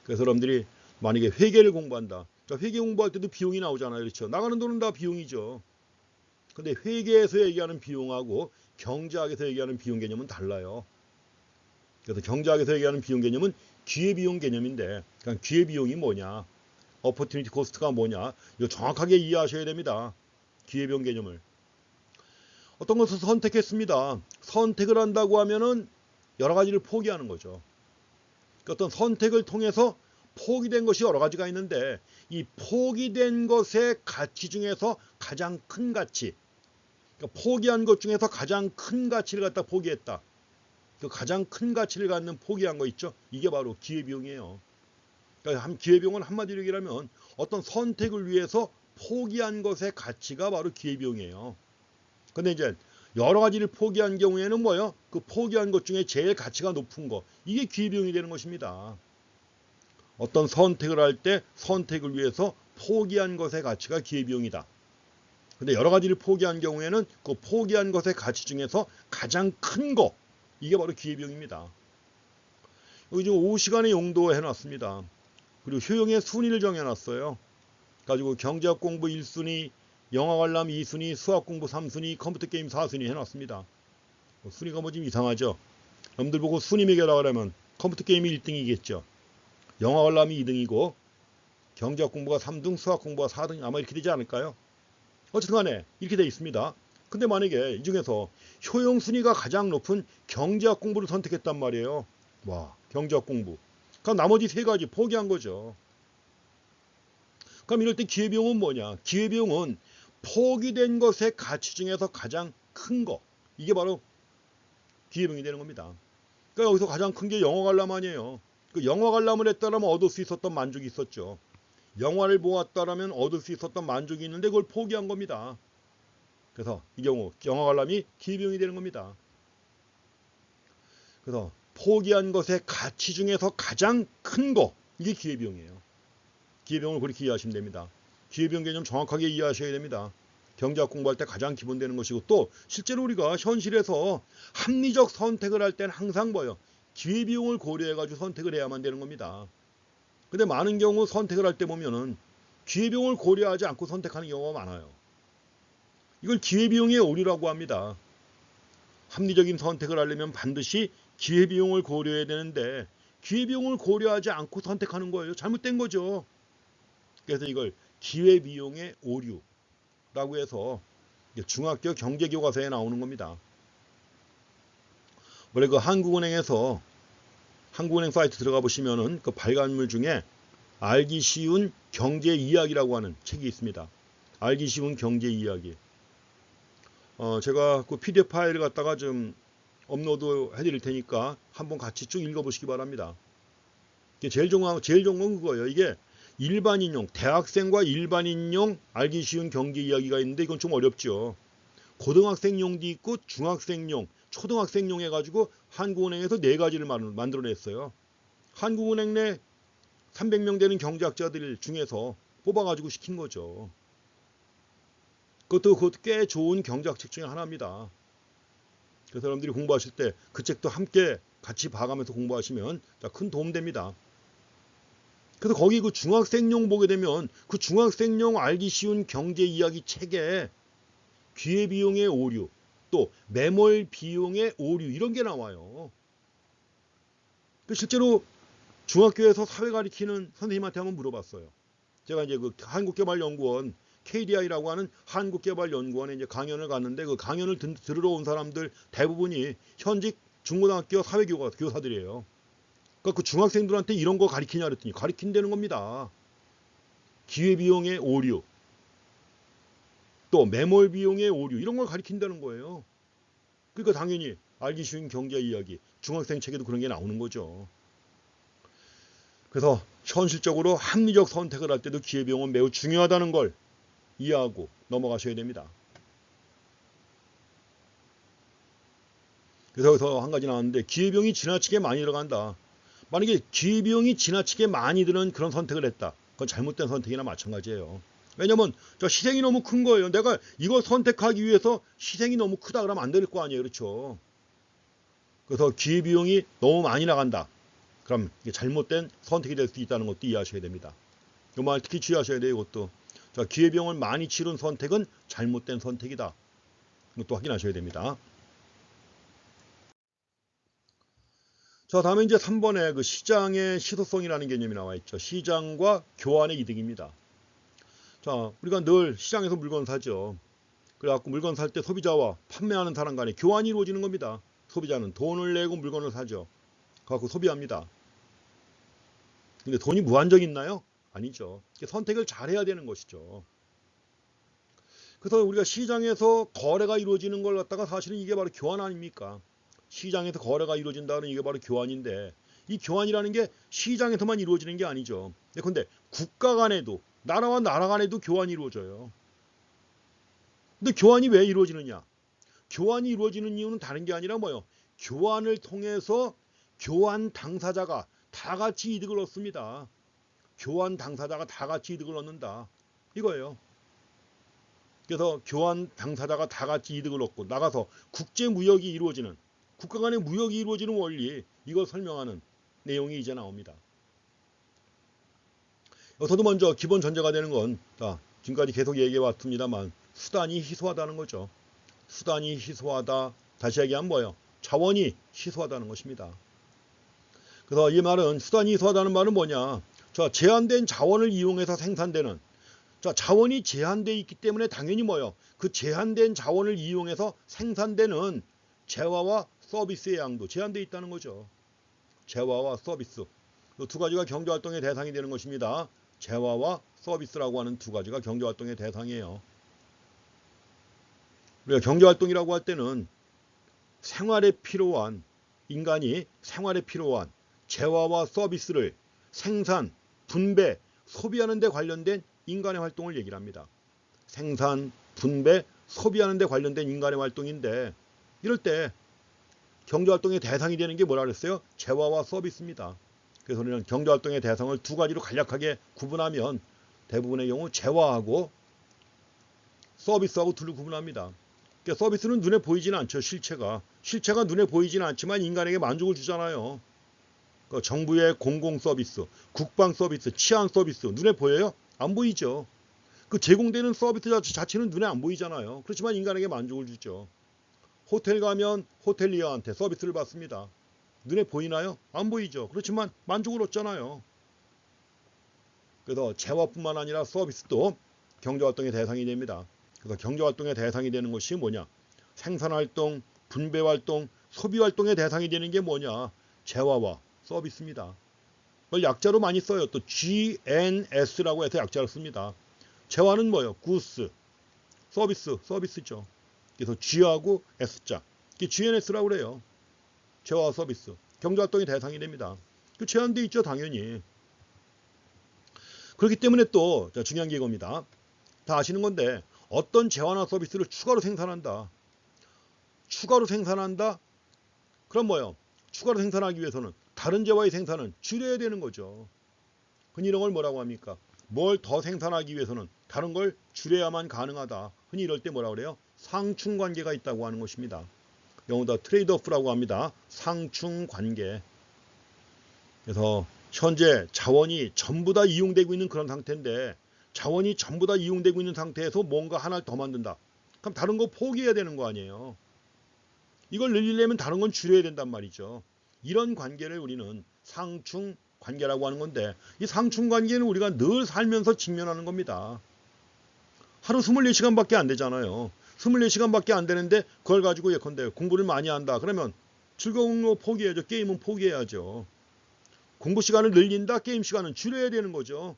그래서 여러분들이 만약에 회계를 공부한다. 자, 회계 공부할 때도 비용이 나오잖아요. 그렇죠? 나가는 돈은 다 비용이죠. 근데 회계에서 얘기하는 비용하고 경제학에서 얘기하는 비용 개념은 달라요. 그래서 경제학에서 얘기하는 비용 개념은 기회비용 개념인데, 그냥 기회비용이 뭐냐, opportunity cost가 뭐냐, 이거 정확하게 이해하셔야 됩니다. 기회비용 개념을. 어떤 것을 선택했습니다. 선택을 한다고 하면은 여러 가지를 포기하는 거죠. 그러니까 어떤 선택을 통해서 포기된 것이 여러 가지가 있는데 이 포기된 것의 가치 중에서 가장 큰 가치, 그러니까 포기한 것 중에서 가장 큰 가치를 갖다 포기했다. 그 가장 큰 가치를 갖는 포기한 거 있죠. 이게 바로 기회비용이에요. 그러니까 기회비용은 한마디로 얘기하면 어떤 선택을 위해서 포기한 것의 가치가 바로 기회비용이에요. 근데 이제 여러 가지를 포기한 경우에는 뭐예요? 그 포기한 것 중에 제일 가치가 높은 거, 이게 기회비용이 되는 것입니다. 어떤 선택을 할 때 선택을 위해서 포기한 것의 가치가 기회비용이다. 근데 여러 가지를 포기한 경우에는 그 포기한 것의 가치 중에서 가장 큰 거, 이게 바로 기회비용입니다. 여기 지금 5시간의 용도 해놨습니다. 그리고 효용의 순위를 정해놨어요. 가지고 경제학 공부 1순위, 영어 관람 2순위, 수학 공부 3순위, 컴퓨터 게임 4순위 해놨습니다. 순위가 뭐 좀 이상하죠? 여러분들 보고 순위 매겨라 그러면 컴퓨터 게임이 1등이겠죠. 영어 관람이 2등이고 경제학 공부가 3등, 수학 공부가 4등, 아마 이렇게 되지 않을까요? 어쨌든 간에 이렇게 되어 있습니다. 근데 만약에 이 중에서 효용 순위가 가장 높은 경제학 공부를 선택했단 말이에요. 와, 경제학 공부. 그럼 나머지 세 가지 포기한 거죠. 그럼 이럴 때 기회비용은 뭐냐? 기회비용은 포기된 것의 가치 중에서 가장 큰 거. 이게 바로 기회비용이 되는 겁니다. 그러니까 여기서 가장 큰 게 영어 관람 아니에요. 그 영어 관람을 했다라면 얻을 수 있었던 만족이 있었죠. 영화를 보았다라면 얻을 수 있었던 만족이 있는데 그걸 포기한 겁니다. 그래서 이 경우 영화 관람이 기회비용이 되는 겁니다. 그래서 포기한 것의 가치 중에서 가장 큰 거, 이게 기회비용이에요. 기회비용을 그렇게 이해하시면 됩니다. 기회비용 개념 정확하게 이해하셔야 됩니다. 경제학 공부할 때 가장 기본되는 것이고, 또 실제로 우리가 현실에서 합리적 선택을 할 때는 항상 뭐예요? 기회비용을 고려해가지고 선택을 해야만 되는 겁니다. 근데 많은 경우 선택을 할 때 보면은 기회비용을 고려하지 않고 선택하는 경우가 많아요. 이걸 기회비용의 오류라고 합니다. 합리적인 선택을 하려면 반드시 기회비용을 고려해야 되는데 기회비용을 고려하지 않고 선택하는 거예요. 잘못된 거죠. 그래서 이걸 기회비용의 오류라고 해서 중학교 경제교과서에 나오는 겁니다. 원래 그 한국은행에서 한국은행 사이트 들어가 보시면은 그 발간물 중에 알기 쉬운 경제 이야기라고 하는 책이 있습니다. 알기 쉬운 경제 이야기. 제가 그 PDF 파일을 갖다가 좀 업로드 해드릴 테니까 한번 같이 쭉 읽어보시기 바랍니다. 제일 좋은 건 그거예요. 이게 일반인용, 대학생과 일반인용 알기 쉬운 경제 이야기가 있는데 이건 좀 어렵죠. 고등학생용도 있고 중학생용, 초등학생용 해가지고 한국은행에서 4가지를 만들어냈어요. 한국은행 내 300명 되는 경제학자들 중에서 뽑아가지고 시킨 거죠. 그것도 꽤 좋은 경제학 책 중에 하나입니다. 그래서 여러분들이 공부하실 때 그 책도 함께 같이 봐가면서 공부하시면 큰 도움 됩니다. 그래서 거기 그 중학생용 보게 되면 그 중학생용 알기 쉬운 경제 이야기 책에 기회비용의 오류, 또 매몰 비용의 오류 이런 게 나와요. 실제로 중학교에서 사회 가르치는 선생님한테 한번 물어봤어요. 제가 이제 그 한국개발연구원 KDI라고 하는 한국개발연구원에 이제 강연을 갔는데 그 강연을 들으러 온 사람들 대부분이 현직 중고등학교 사회교사들이에요. 그러니까 그 중학생들한테 이런 거 가르치냐 그랬더니 가르친다는 겁니다. 기회비용의 오류, 또 매몰 비용의 오류 이런 걸 가르친다는 거예요. 그러니까 당연히 알기 쉬운 경제 이야기, 중학생 책에도 그런 게 나오는 거죠. 그래서 현실적으로 합리적 선택을 할 때도 기회비용은 매우 중요하다는 걸 이해하고 넘어가셔야 됩니다. 그래서 여기서 한 가지 나왔는데 기회비용이 지나치게 많이 들어간다. 만약에 기회비용이 지나치게 많이 드는 그런 선택을 했다. 그건 잘못된 선택이나 마찬가지예요. 왜냐면 저 희생이 너무 큰 거예요. 내가 이걸 선택하기 위해서 희생이 너무 크다 그러면 안 될 거 아니에요. 그렇죠? 그래서 기회비용이 너무 많이 나간다. 그럼 이게 잘못된 선택이 될 수 있다는 것도 이해하셔야 됩니다. 이 말 특히 주의하셔야 돼요. 이것도. 자, 기회비용을 많이 치른 선택은 잘못된 선택이다. 이것도 확인하셔야 됩니다. 자, 다음에 이제 3번에 그 시장의 시소성이라는 개념이 나와 있죠. 시장과 교환의 이득입니다. 자, 우리가 늘 시장에서 물건 사죠. 그래갖고 물건 살 때 소비자와 판매하는 사람 간에 교환이 이루어지는 겁니다. 소비자는 돈을 내고 물건을 사죠. 그래갖고 소비합니다. 근데 돈이 무한정 있나요? 아니죠. 선택을 잘해야 되는 것이죠. 그래서 우리가 시장에서 거래가 이루어지는 걸 갖다가 사실은 이게 바로 교환 아닙니까? 시장에서 거래가 이루어진다는 이게 바로 교환인데 이 교환이라는 게 시장에서만 이루어지는 게 아니죠. 근데 국가 간에도 나라와 나라 간에도 교환이 이루어져요. 근데 교환이 왜 이루어지느냐? 교환이 이루어지는 이유는 다른 게 아니라 뭐예요? 교환을 통해서 교환 당사자가 다 같이 이득을 얻습니다. 교환 당사자가 다 같이 이득을 얻는다. 이거예요. 그래서 교환 당사자가 다 같이 이득을 얻고 나가서 국제 무역이 이루어지는 국가 간의 무역이 이루어지는 원리 이걸 설명하는 내용이 이제 나옵니다. 여기서도 먼저 기본 전제가 되는 건 지금까지 계속 얘기해 왔습니다만 수단이 희소하다는 거죠. 수단이 희소하다. 다시 얘기하면 뭐예요? 자원이 희소하다는 것입니다. 그래서 이 말은 수단이 희소하다는 말은 뭐냐? 제한된 자원을 이용해서 생산되는 자원이 제한되어 있기 때문에 당연히 뭐예요? 그 제한된 자원을 이용해서 생산되는 재화와 서비스의 양도 제한되어 있다는 거죠. 재화와 서비스. 이 두 가지가 경제활동의 대상이 되는 것입니다. 재화와 서비스라고 하는 두 가지가 경제활동의 대상이에요. 우리가 경제활동이라고 할 때는 생활에 필요한 인간이 생활에 필요한 재화와 서비스를 생산, 분배, 소비하는 데 관련된 인간의 활동을 얘기를 합니다. 생산, 분배, 소비하는 데 관련된 인간의 활동인데 이럴 때 경제활동의 대상이 되는 게 뭐라 그랬어요? 재화와 서비스입니다. 그래서 우리는 경제활동의 대상을 두 가지로 간략하게 구분하면 대부분의 경우 재화하고 서비스하고 둘로 구분합니다. 그러니까 서비스는 눈에 보이지는 않죠. 실체가 눈에 보이지는 않지만 인간에게 만족을 주잖아요. 그러니까 정부의 공공 서비스, 국방 서비스, 치안 서비스 눈에 보여요? 안 보이죠. 그 제공되는 서비스 자체는 눈에 안 보이잖아요. 그렇지만 인간에게 만족을 주죠. 호텔 가면 호텔리어한테 서비스를 받습니다. 눈에 보이나요? 안 보이죠. 그렇지만 만족을 얻잖아요. 그래서 재화뿐만 아니라 서비스도 경제활동의 대상이 됩니다. 그래서 경제활동의 대상이 되는 것이 뭐냐? 생산활동, 분배활동, 소비활동의 대상이 되는 게 뭐냐? 재화와 서비스입니다. 그걸 약자로 많이 써요. 또 GNS라고 해서 약자를 씁니다. 재화는 뭐예요? Goods, 서비스죠. 그래서 G하고 S자, 이게 GNS라고 그래요. 재화와 서비스, 경제활동의 대상이 됩니다. 그 제한돼 있죠, 당연히. 그렇기 때문에 또 중요한 게 이겁니다. 다 아시는 건데 어떤 재화나 서비스를 추가로 생산한다. 그럼 뭐예요? 추가로 생산하기 위해서는 다른 재화의 생산은 줄여야 되는 거죠. 흔히 이런 걸 뭐라고 합니까? 뭘 더 생산하기 위해서는 다른 걸 줄여야만 가능하다. 흔히 이럴 때 뭐라고 그래요? 상충관계가 있다고 하는 것입니다. 영어다 트레이드오프라고 합니다. 상충관계. 그래서 현재 자원이 전부 다 이용되고 있는 그런 상태인데 자원이 전부 다 이용되고 있는 상태에서 뭔가 하나를 더 만든다. 그럼 다른 거 포기해야 되는 거 아니에요. 이걸 늘리려면 다른 건 줄여야 된단 말이죠. 이런 관계를 우리는 상충관계라고 하는 건데 이 상충관계는 우리가 늘 살면서 직면하는 겁니다. 하루 24시간밖에 안 되잖아요. 24시간밖에 안 되는데 그걸 가지고 예컨대 공부를 많이 한다. 그러면 즐거운 거 포기해야죠. 게임은 포기해야죠. 공부 시간을 늘린다. 게임 시간은 줄여야 되는 거죠.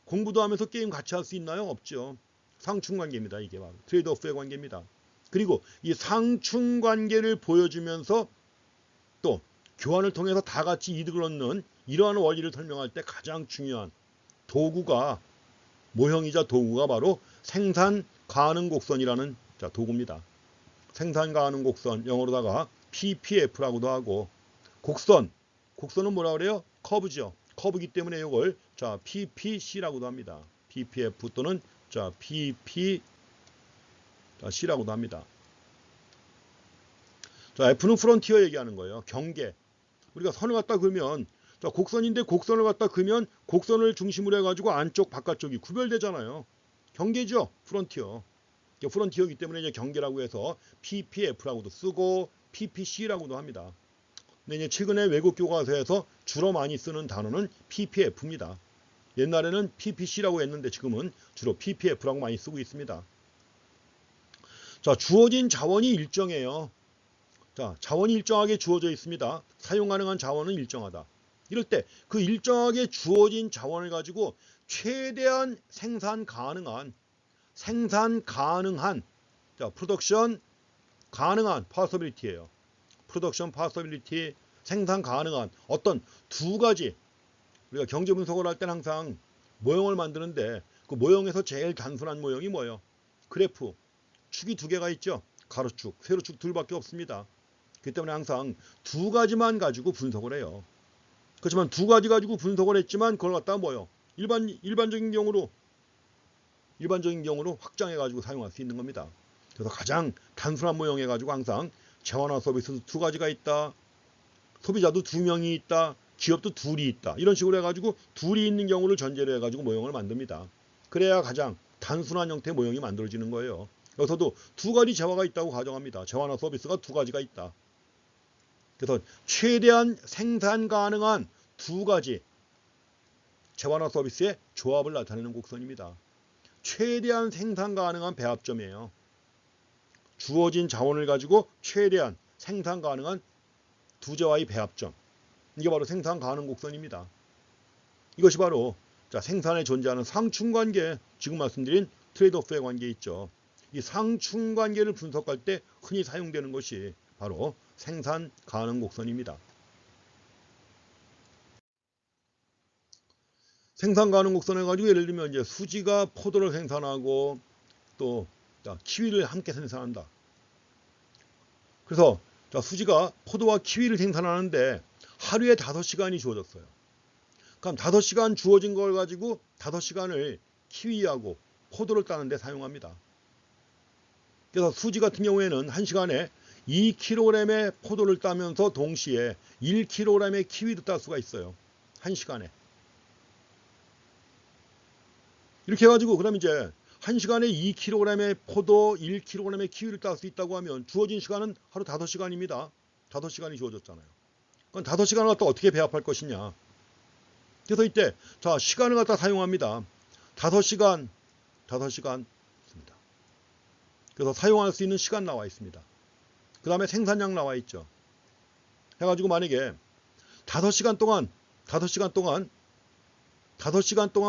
공부도 하면서 게임 같이 할 수 있나요? 없죠. 상충관계입니다. 이게 바로 트레이드오프의 관계입니다. 그리고 이 상충관계를 보여주면서 또 교환을 통해서 다 같이 이득을 얻는 이러한 원리를 설명할 때 가장 중요한 도구가 모형이자 도구가 바로 생산 가능 곡선이라는 도구입니다. 생산 가능 곡선, 영어로다가 PPF라고도 하고 곡선은 뭐라 그래요? 커브죠. 커브이기 때문에 이걸 PPC라고도 합니다. PPF 또는 PPC라고도 합니다. F는 프론티어 얘기하는 거예요. 경계. 우리가 선을 갖다 그으면 곡선인데 곡선을 갖다 그으면 곡선을 중심으로 해가지고 안쪽 바깥쪽이 구별되잖아요. 경계죠. 프론티어. 프론티어이기 때문에 이제 경계라고 해서 PPF라고도 쓰고 PPC라고도 합니다. 근데 이제 최근에 외국 교과서에서 주로 많이 쓰는 단어는 PPF입니다. 옛날에는 PPC라고 했는데 지금은 주로 PPF라고 많이 쓰고 있습니다. 주어진 자원이 일정해요. 자원이 일정하게 주어져 있습니다. 사용 가능한 자원은 일정하다. 이럴 때 그 일정하게 주어진 자원을 가지고 최대한 생산 가능한 프로덕션 가능한 possibility예요. 프로덕션 possibility, 생산 가능한 어떤 두 가지. 우리가 경제 분석을 할 때는 항상 모형을 만드는데 그 모형에서 제일 단순한 모형이 뭐예요? 그래프. 축이 두 개가 있죠. 가로축, 세로축 둘밖에 없습니다. 그렇기 때문에 항상 두 가지만 가지고 분석을 해요. 그렇지만 두 가지 가지고 분석을 했지만 그걸 갖다가 뭐예요? 일반적인 경우로 확장해 가지고 사용할 수 있는 겁니다. 그래서 가장 단순한 모형해 가지고 항상 재화나 서비스도 두 가지가 있다. 소비자도 두 명이 있다. 기업도 둘이 있다. 이런 식으로 해가지고 둘이 있는 경우를 전제로 해가지고 모형을 만듭니다. 그래야 가장 단순한 형태의 모형이 만들어지는 거예요. 여기서도 두 가지 재화가 있다고 가정합니다. 재화나 서비스가 두 가지가 있다. 그래서 최대한 생산 가능한 두 가지 재화나 서비스의 조합을 나타내는 곡선입니다. 최대한 생산 가능한 배합점이에요. 주어진 자원을 가지고 최대한 생산 가능한 두 재화의 배합점. 이게 바로 생산 가능 곡선입니다. 이것이 바로 생산에 존재하는 상충관계, 지금 말씀드린 트레이드오프의 관계 있죠. 이 상충관계를 분석할 때 흔히 사용되는 것이 바로 생산 가능 곡선입니다. 생산 가능 곡선을 가지고 예를 들면 이제 수지가 포도를 생산하고 또 키위를 함께 생산한다. 그래서 수지가 포도와 키위를 생산하는데 하루에 5시간이 주어졌어요. 그럼 5시간 주어진 걸 가지고 5시간을 키위하고 포도를 따는 데 사용합니다. 그래서 수지 같은 경우에는 1시간에 2kg의 포도를 따면서 동시에 1kg의 키위도 딸 수가 있어요. 1시간에. 이렇게 해가지고 그럼 이제 1시간에 2kg의 포도, 1kg의 키위를 딸 수 있다고 하면 주어진 시간은 하루 5시간입니다. 5시간이 주어졌잖아요. 그럼 5시간을 갖다 어떻게 배합할 것이냐. 그래서 이때 자 시간을 갖다 사용합니다. 5시간 있습니다. 그래서 사용할 수 있는 시간 나와 있습니다. 그 다음에 생산량 나와 있죠. 해가지고 만약에 5시간 동안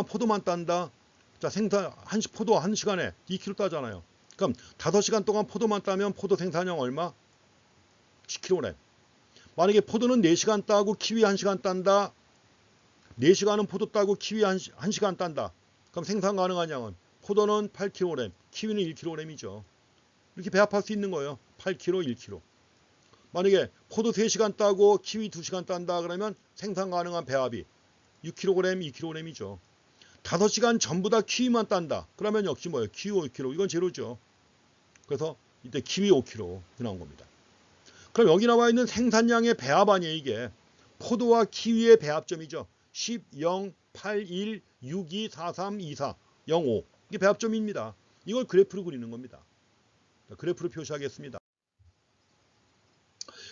포도만 딴다. 자, 포도 1시간에 2kg 따잖아요. 그럼 5시간 동안 포도만 따면 포도 생산량 얼마? 10kg. 만약에 포도는 4시간 따고 키위 1시간 딴다. 4시간은 포도 따고 키위 1시간 딴다. 그럼 생산 가능한 양은 포도는 8kg, 키위는 1kg이죠. 이렇게 배합할 수 있는 거예요. 8kg, 1kg. 만약에 포도 3시간 따고 키위 2시간 딴다 그러면 생산 가능한 배합이 6kg, 2kg이죠. 5시간 전부 다 키위만 딴다. 그러면 역시 뭐예요? 키위 5kg. 이건 제로죠. 그래서 이때 키위 5kg 나온 겁니다. 그럼 여기 나와 있는 생산량의 배합 아니에요, 이게. 포도와 키위의 배합점이죠. 10, 0, 8, 1, 6, 2, 4, 3, 2, 4, 0, 5. 이게 배합점입니다. 이걸 그래프로 그리는 겁니다. 그래프로 표시하겠습니다.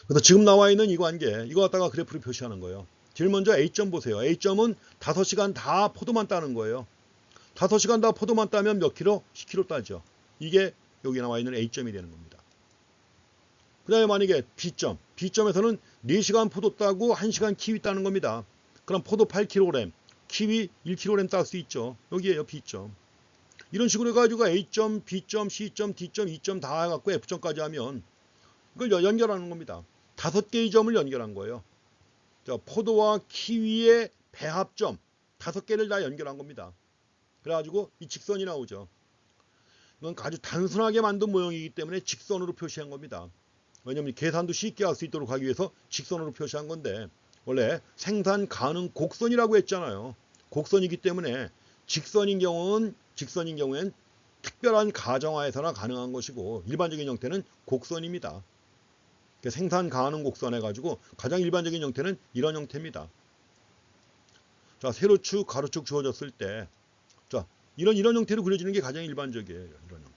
그래서 지금 나와 있는 이 관계, 이거 갖다가 그래프로 표시하는 거예요. 제일 먼저 A점 보세요. A점은 5시간 다 포도만 따는 거예요. 5시간 다 포도만 따면 몇 킬로? 10킬로 따죠. 이게 여기 나와 있는 A점이 되는 겁니다. 그 다음에 만약에 B점. B점에서는 4시간 포도 따고 1시간 키위 따는 겁니다. 그럼 포도 8kg, 키위 1kg 딸 수 있죠. 여기에요, B점. 이런 식으로 해가지고 A점, B점, C점, D점, E점 다 해갖고 F점까지 하면 이걸 연결하는 겁니다. 5개의 점을 연결한 거예요. 자, 포도와 키위의 배합점 5개를 다 연결한 겁니다. 그래가지고 이 직선이 나오죠. 이건 아주 단순하게 만든 모형이기 때문에 직선으로 표시한 겁니다. 왜냐하면 계산도 쉽게 할 수 있도록 하기 위해서 직선으로 표시한 건데 원래 생산 가능 곡선이라고 했잖아요. 곡선이기 때문에 직선인 경우엔 특별한 가정하에서나 가능한 것이고 일반적인 형태는 곡선입니다. 생산 가능 곡선 해가지고 가장 일반적인 형태는 이런 형태입니다. 자, 세로축, 가로축 주어졌을 때, 자, 이런 형태로 그려지는 게 가장 일반적이에요. 이런 형태.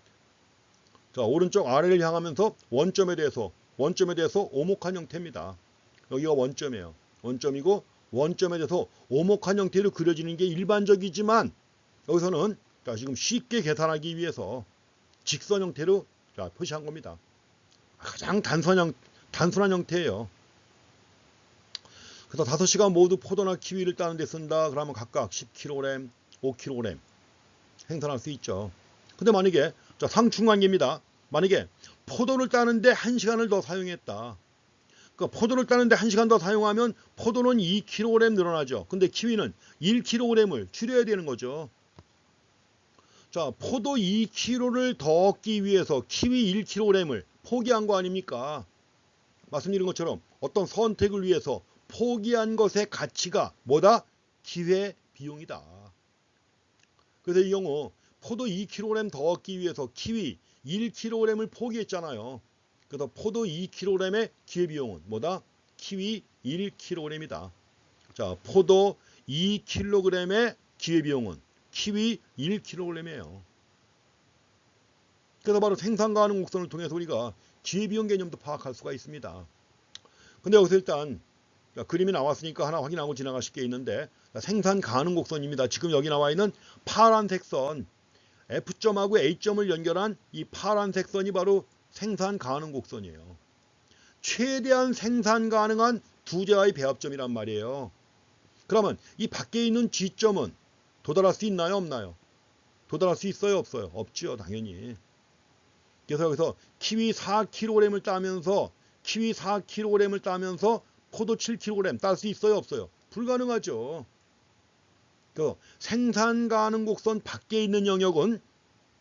자, 오른쪽 아래를 향하면서 원점에 대해서 오목한 형태입니다. 여기가 원점이에요. 원점이고 원점에 대해서 오목한 형태로 그려지는 게 일반적이지만 여기서는 자, 지금 쉽게 계산하기 위해서 직선 형태로 자, 표시한 겁니다. 가장 단순한 형태예요. 그래서 5시간 모두 포도나 키위를 따는 데 쓴다. 그러면 각각 10kg, 5kg 생산할 수 있죠. 근데 만약에 자, 상충관계입니다. 만약에 포도를 따는데 1시간을 더 사용했다. 그러니까 포도를 따는데 1시간 더 사용하면 포도는 2kg 늘어나죠. 근데 키위는 1kg을 줄여야 되는 거죠. 자, 포도 2kg를 더 얻기 위해서 키위 1kg을 포기한 거 아닙니까? 말씀드린 것처럼 어떤 선택을 위해서 포기한 것의 가치가 뭐다? 기회 비용이다. 그래서 이 경우 포도 2kg 더 얻기 위해서 키위 1kg을 포기했잖아요. 그래서 포도 2kg의 기회 비용은 뭐다? 키위 1kg이다. 자, 포도 2kg의 기회 비용은 키위 1kg이에요. 그래서 바로 생산 가능 곡선을 통해서 우리가 기회비용 개념도 파악할 수가 있습니다. 근데 여기서 일단 그림이 나왔으니까 하나 확인하고 지나가실 게 있는데 생산 가능 곡선입니다. 지금 여기 나와 있는 파란색 선 F점하고 A점을 연결한 이 파란색 선이 바로 생산 가능 곡선이에요. 최대한 생산 가능한 두 개의 배합점이란 말이에요. 그러면 이 밖에 있는 G점은 도달할 수 있나요? 없나요? 도달할 수 있어요? 없어요? 없죠, 당연히. 그래서 여기서 키위 4kg을 따면서 포도 7kg 딸 수 있어요? 없어요? 불가능하죠. 그 생산 가능 곡선 밖에 있는 영역은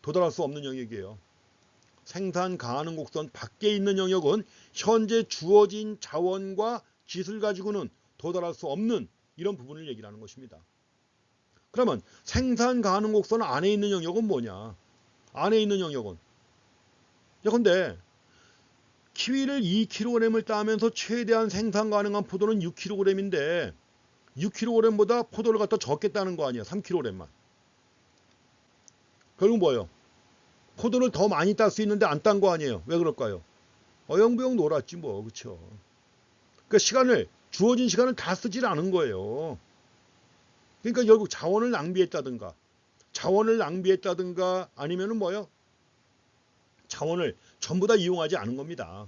도달할 수 없는 영역이에요. 생산 가능 곡선 밖에 있는 영역은 현재 주어진 자원과 기술 가지고는 도달할 수 없는 이런 부분을 얘기를 하는 것입니다. 그러면 생산 가능 곡선 안에 있는 영역은 뭐냐? 안에 있는 영역은 근데 키위를 2kg을 따면서 최대한 생산 가능한 포도는 6kg인데 6kg보다 포도를 갖다 적게 따는 거 아니야. 3kg만. 결국 뭐예요? 포도를 더 많이 딸 수 있는데 안 딴 거 아니에요. 왜 그럴까요? 어영부영 놀았지 뭐. 그쵸? 그러니까 주어진 시간을 다 쓰질 않은 거예요. 그러니까 결국 자원을 낭비했다든가 아니면은 뭐예요? 자원을 전부 다 이용하지 않은 겁니다.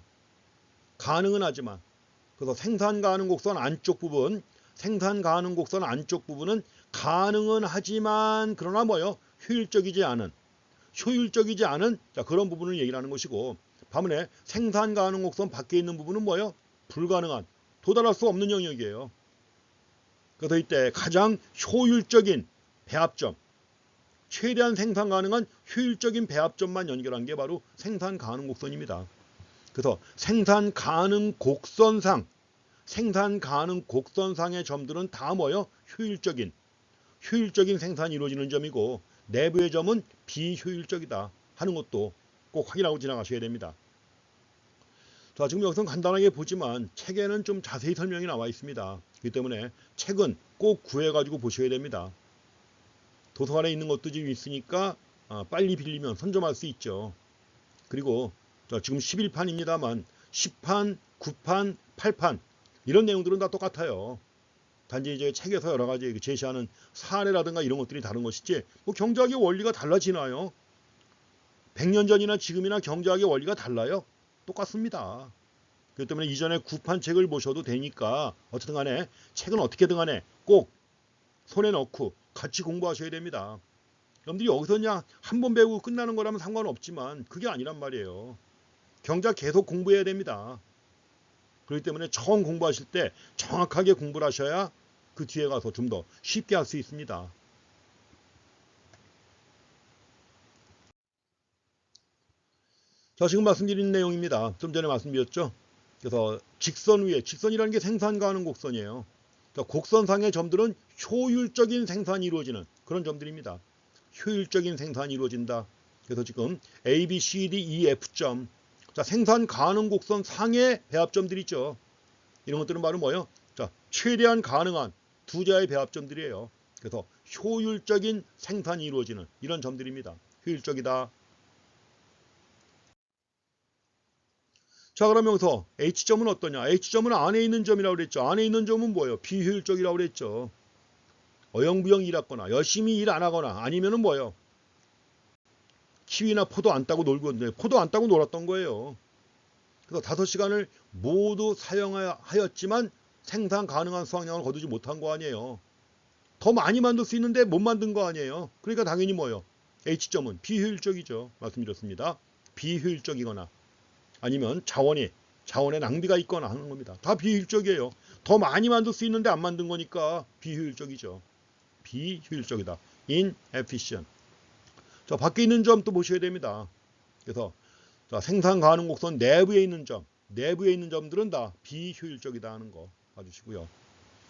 가능은 하지만. 그래서 생산 가능 곡선 안쪽 부분은 가능은 하지만 그러나 뭐예요? 효율적이지 않은 자, 그런 부분을 얘기를 하는 것이고, 반면에 생산 가능 곡선 밖에 있는 부분은 뭐예요? 불가능한, 도달할 수 없는 영역이에요. 그래서 이때 가장 효율적인 배합점, 최대한 생산 가능한 효율적인 배합점만 연결한 게 바로 생산 가능 곡선입니다. 그래서 생산 가능 곡선상의 점들은 다 뭐예요? 효율적인 생산이 이루어지는 점이고, 내부의 점은 비효율적이다 하는 것도 꼭 확인하고 지나가셔야 됩니다. 자, 지금 여기서 간단하게 보지만 책에는 좀 자세히 설명이 나와 있습니다. 그렇기 때문에 책은 꼭 구해가지고 보셔야 됩니다. 도서관에 있는 것도 지금 있으니까 빨리 빌리면 선점할 수 있죠. 그리고 지금 11판입니다만 10판, 9판, 8판 이런 내용들은 다 똑같아요. 단지 이제 책에서 여러 가지 제시하는 사례라든가 이런 것들이 다른 것이지 뭐 경제학의 원리가 달라지나요? 100년 전이나 지금이나 경제학의 원리가 달라요? 똑같습니다. 그렇기 때문에 이전에 9판 책을 보셔도 되니까 어쨌든 간에 책은 어떻게든 간에 꼭 손에 넣고 같이 공부하셔야 됩니다. 여러분들이 여기서 그냥 한 번 배우고 끝나는 거라면 상관없지만 그게 아니란 말이에요. 경제학 계속 공부해야 됩니다. 그렇기 때문에 처음 공부하실 때 정확하게 공부를 하셔야 그 뒤에 가서 좀 더 쉽게 할 수 있습니다. 자, 지금 말씀드린 내용입니다. 좀 전에 말씀드렸죠. 그래서 직선이라는 게 생산 가능 곡선이에요. 곡선상의 점들은 효율적인 생산이 이루어지는 그런 점들입니다. 효율적인 생산이 이루어진다. 그래서 지금 A, B, C, D, E, F점. 자, 생산 가능 곡선 상의 배합점들이 있죠. 이런 것들은 바로 뭐예요? 자, 최대한 가능한 두 자의 배합점들이에요. 그래서 효율적인 생산이 이루어지는 이런 점들입니다. 효율적이다. 자, 그럼 여기서 H점은 어떠냐? H점은 안에 있는 점이라고 그랬죠. 안에 있는 점은 뭐예요? 비효율적이라고 그랬죠. 어영부영 일하거나 열심히 일 안 하거나 아니면은 뭐예요? 키위나 포도 안 따고 놀고 포도 안 따고 놀았던 거예요. 그래서 5시간을 모두 사용하였지만 생산 가능한 수확량을 거두지 못한 거 아니에요. 더 많이 만들 수 있는데 못 만든 거 아니에요. 그러니까 당연히 뭐예요? H점은 비효율적이죠. 말씀드렸습니다. 비효율적이거나 아니면 자원의 낭비가 있거나 하는 겁니다. 다 비효율적이에요. 더 많이 만들 수 있는데 안 만든 거니까 비효율적이죠. 비효율적이다. inefficient. 자, 밖에 있는 점 또 보셔야 됩니다. 그래서 자, 생산 가능 곡선 내부에 있는 점들은 다 비효율적이다 하는 거 봐주시고요.